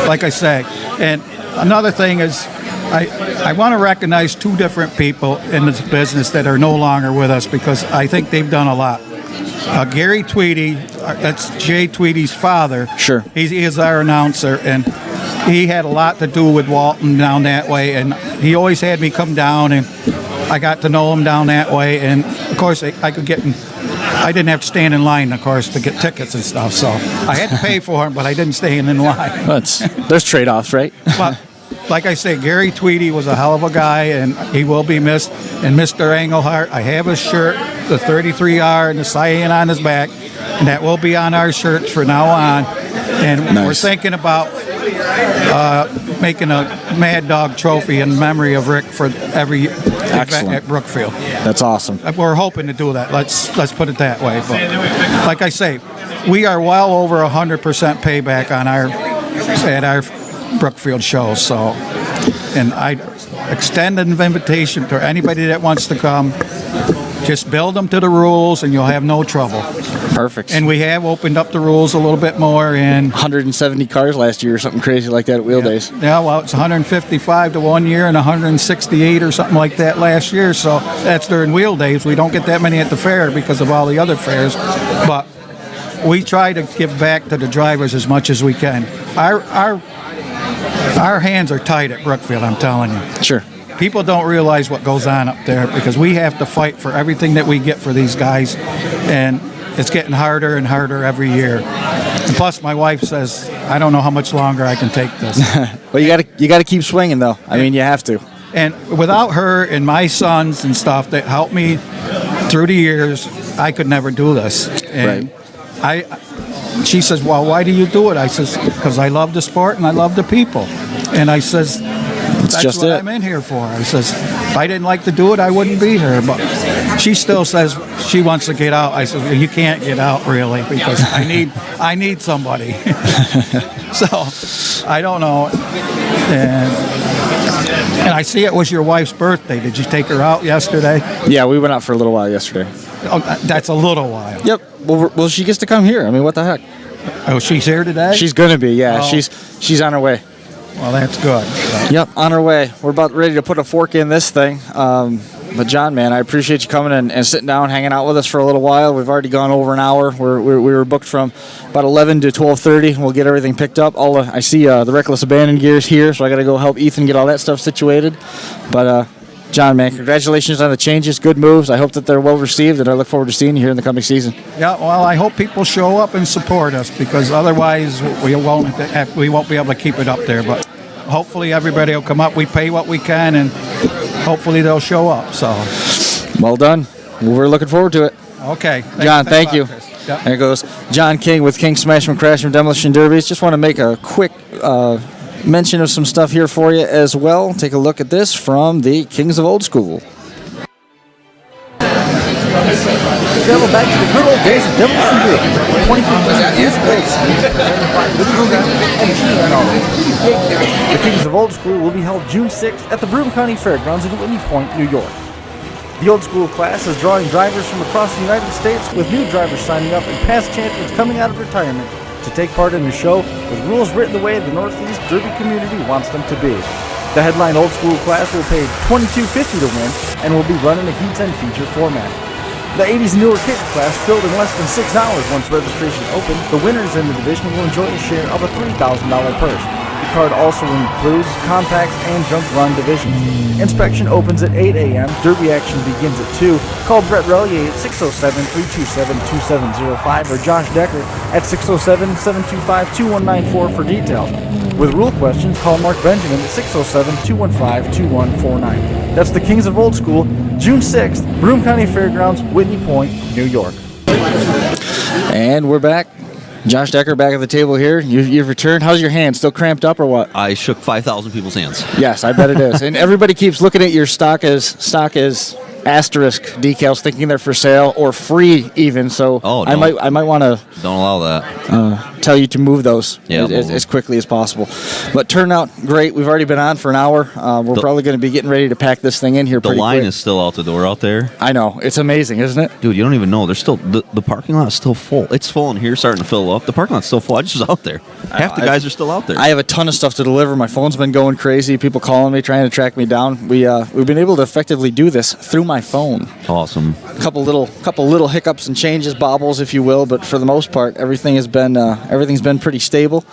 Speaker 9: like I say, and another thing is, I want to recognize 2 different people in this business that are no longer with us because I think they've done a lot. Gary Tweedy, that's Jay Tweedy's father.
Speaker 2: Sure.
Speaker 9: He is our announcer, and he had a lot to do with Walton down that way, and he always had me come down, and I got to know him down that way, and of course I didn't have to stand in line, of course, to get tickets and stuff, so I had to pay for them, but I didn't stand in line.
Speaker 2: There's trade-offs, right?
Speaker 9: But like I say, Gary Tweedy was a hell of a guy, and he will be missed. And Mr. Engelhart, I have his shirt, the 33R and the cyan on his back, and that will be on our shirts from now on. And We're thinking about making a Mad Dog trophy in memory of Rick for every event at Brookfield.
Speaker 2: That's awesome.
Speaker 9: We're hoping to do that. Let's put it that way. But like I say, we are well over 100% payback on at our Brookfield show. So, and I extend an invitation to anybody that wants to come. Just build them to the rules, and you'll have no trouble.
Speaker 2: Perfect.
Speaker 9: And we have opened up the rules a little bit more. And
Speaker 2: 170 cars last year, or something crazy like that at Wheel Days.
Speaker 9: Yeah, well, it's 155 to 1 year and 168 or something like that last year. So that's during Wheel Days. We don't get that many at the fair because of all the other fairs. But we try to give back to the drivers as much as we can. Our hands are tight at Brookfield, I'm telling you.
Speaker 2: Sure.
Speaker 9: People don't realize what goes on up there because we have to fight for everything that we get for these guys, and it's getting harder and harder every year. And plus, my wife says, I don't know how much longer I can take this.
Speaker 2: Well, you got to keep swinging, though. I mean, you have to.
Speaker 9: And without her and my sons and stuff that helped me through the years, I could never do this. And
Speaker 2: right.
Speaker 9: She says, well, why do you do it? I says, because I love the sport and I love the people. And I says,
Speaker 2: That's just
Speaker 9: what
Speaker 2: it.
Speaker 9: I'm in here for. I says, if I didn't like to do it, I wouldn't be here. But she still says she wants to get out. I said, well, you can't get out really because I need somebody. So I don't know. And I see it was your wife's birthday. Did you take her out yesterday?
Speaker 2: Yeah, we went out for a little while yesterday.
Speaker 9: Oh, that's a little while.
Speaker 2: Yep. Well, she gets to come here. I mean, what the heck?
Speaker 9: Oh, she's here today?
Speaker 2: She's gonna be. Yeah,
Speaker 9: Oh.
Speaker 2: she's on her way.
Speaker 9: Well, that's good. So.
Speaker 2: Yep, on her way. We're about ready to put a fork in this thing. But John, man, I appreciate you coming and sitting down, hanging out with us for a little while. We've already gone over an hour. We were booked from about 11 to 12:30. We'll get everything picked up. I see the Reckless Abandon gear's here, so I got to go help Ethan get all that stuff situated. But John, man, congratulations on the changes. Good moves. I hope that they're well received, and I look forward to seeing you here in the coming season.
Speaker 9: Yeah, well, I hope people show up and support us because otherwise we won't be able to keep it up there. But hopefully everybody will come up. We pay what we can, and hopefully they'll show up. So,
Speaker 2: well done. We're looking forward to it.
Speaker 9: Okay,
Speaker 2: John, thank you.
Speaker 9: Yep.
Speaker 2: There goes John King with King Smash and Crash and Demolition Derbies. Just want to make a quick mention of some stuff here for you as well. Take a look at this from the Kings of Old School.
Speaker 1: Travel back to the good old days of Demolition Derby. The Kings of Old School will be held June 6th at the Broome County Fairgrounds in Whitney Point, New York. The Old School class is drawing drivers from across the United States, with new drivers signing up and past champions coming out of retirement to take part in the show with rules written the way the Northeast Derby community wants them to be. The headline Old School class will pay $22.50 to win and will be run in a heats and feature format. The 80s newer kids class filled in less than 6 hours once registration opened. The winners in the division will enjoy a share of a $3,000 purse. The card also includes compacts and junk run divisions. Inspection opens at 8 a.m. Derby action begins at 2. Call Brett Relier at 607-327-2705 or Josh Decker at 607-725-2194 for details. With rule questions, call Mark Benjamin at 607-215-2149. That's the Kings of Old School, June 6th, Broome County Fairgrounds, Whitney Point, New York.
Speaker 2: And we're back. Josh Decker back at the table here. You've returned. How's your hand? Still cramped up or what?
Speaker 4: I shook 5,000 people's hands.
Speaker 2: Yes, I bet it is. And everybody keeps looking at your stock as asterisk decals, thinking they're for sale or free even. So I might want to
Speaker 4: don't allow that.
Speaker 2: Tell you to move those
Speaker 4: Yeah,
Speaker 2: as quickly as possible. But turnout great. We've already been on for an hour. We're probably going to be getting ready to pack this thing in here.
Speaker 4: The line
Speaker 2: quick.
Speaker 4: is still out the door out there.
Speaker 2: I know, it's amazing, isn't it?
Speaker 4: Dude, you don't even know. There's still the parking lot is still full. It's full in here, starting to fill up. The parking lot's still full. I just was out there. Half the guys are still out there.
Speaker 2: I have a ton of stuff to deliver. My phone's been going crazy. People calling me, trying to track me down. We've been able to effectively do this through my phone.
Speaker 4: Awesome.
Speaker 2: A couple little hiccups and changes, bobbles, if you will, but for the most part, everything's been pretty stable.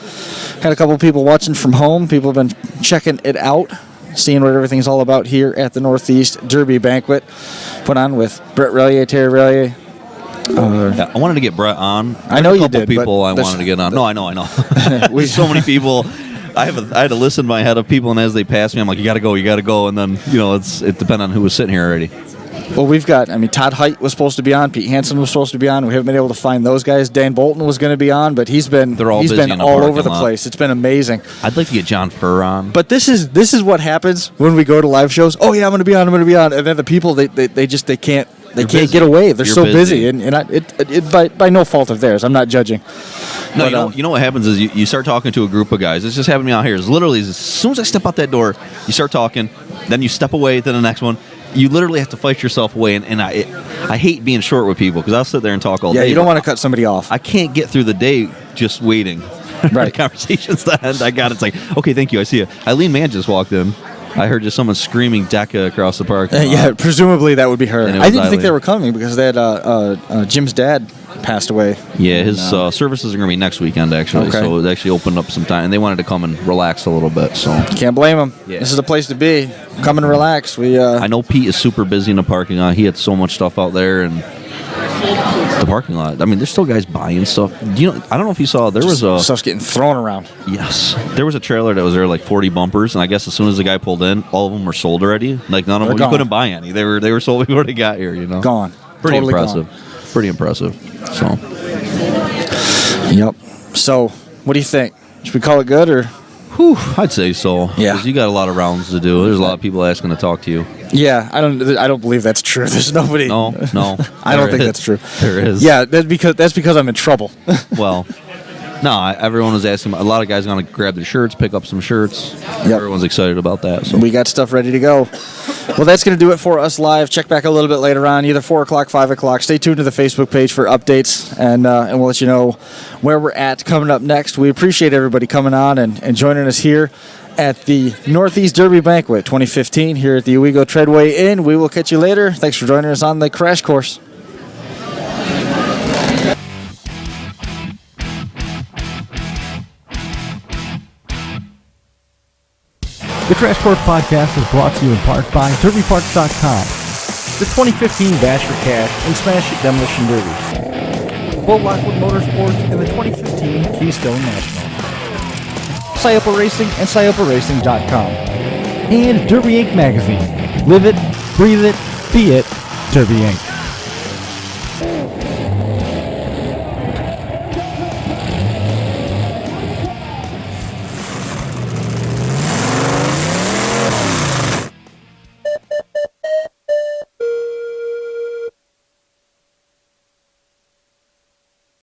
Speaker 2: Had a couple people watching from home. People have been checking it out, seeing what everything's all about here at the Northeast Derby Banquet, put on with Brett Relier, Terry Relier.
Speaker 4: I wanted to get Brett on.
Speaker 2: I know you
Speaker 4: did. People I wanted to get on. No, I know. So many people. I had a list in my head of people, and as they pass me, I'm like, you got to go, and then it depended on who was sitting here already.
Speaker 2: Well, Todd Height was supposed to be on. Pete Hansen was supposed to be on. We haven't been able to find those guys. Dan Bolton was going to be on, but he's been all over the place. It's been amazing.
Speaker 4: I'd like to get John Furr on.
Speaker 2: But this is what happens when we go to live shows. Oh yeah, I'm going to be on. And then the people they can't get away. They're so busy, and by no fault of theirs. I'm not judging.
Speaker 4: No,
Speaker 2: but,
Speaker 4: you know what happens is you start talking to a group of guys. It's just happened to me out here. It's literally as soon as I step out that door, you start talking, then you step away to the next one. You literally have to fight yourself away, and I hate being short with people because I'll sit there and talk all day.
Speaker 2: Yeah, you don't want to cut somebody off.
Speaker 4: I can't get through the day just waiting for the conversations to end. It's like, okay, thank you, I see you. Eileen Mann just walked in. I heard just someone screaming Decca across the park.
Speaker 2: Yeah, presumably that would be her. I didn't think
Speaker 4: Eileen.
Speaker 2: they were coming because they had Jim's dad passed away.
Speaker 4: Yeah, his services are going to be next weekend, actually.
Speaker 2: Okay.
Speaker 4: So it actually opened up some time, and they wanted to come and relax a little bit. So
Speaker 2: can't blame them.
Speaker 4: Yeah.
Speaker 2: This is the place to be. Come and relax.
Speaker 4: I know Pete is super busy in the parking lot. He had so much stuff out there, and the parking lot. I mean, there's still guys buying stuff. I don't know if you saw. There was
Speaker 2: stuff's getting thrown around.
Speaker 4: Yes, there was a trailer that was there like 40 bumpers, and I guess as soon as the guy pulled in, all of them were sold already. Like none of them, you couldn't buy any. They were sold before they got here.
Speaker 2: Gone.
Speaker 4: Pretty
Speaker 2: Totally
Speaker 4: impressive.
Speaker 2: Gone.
Speaker 4: Pretty impressive. So.
Speaker 2: Yep. So, what do you think? Should we call it good or?
Speaker 4: I'd say so.
Speaker 2: Yeah.
Speaker 4: 'Cause you got a lot of rounds to do. There's a lot of people asking to talk to you.
Speaker 2: Yeah, I don't believe that's true. There's nobody.
Speaker 4: No.
Speaker 2: I don't
Speaker 4: There
Speaker 2: think
Speaker 4: is.
Speaker 2: that's true.
Speaker 4: There is.
Speaker 2: Yeah, that's because I'm in trouble.
Speaker 4: Well, no, everyone was asking. A lot of guys going to grab their shirts, pick up some shirts.
Speaker 2: Yep.
Speaker 4: Everyone's excited about that. So
Speaker 2: We got stuff ready to go. Well, that's going to do it for us live. Check back a little bit later on, either 4 o'clock, 5 o'clock. Stay tuned to the Facebook page for updates, and we'll let you know where we're at coming up next. We appreciate everybody coming on and joining us here at the Northeast Derby Banquet 2015 here at the Owego Traadway Inn. We will catch you later. Thanks for joining us on the Crash Course.
Speaker 1: The Crash Course Podcast is brought to you in part by DerbyParts.com, the 2015 Bash for Cash and Smash It Demolition Derby, Bull Lockwood Motorsports, and the 2015 Keystone National, Scioppa Racing and ScioppaRacing.com, and Derby Inc. magazine. Live it, breathe it, be it, Derby Inc.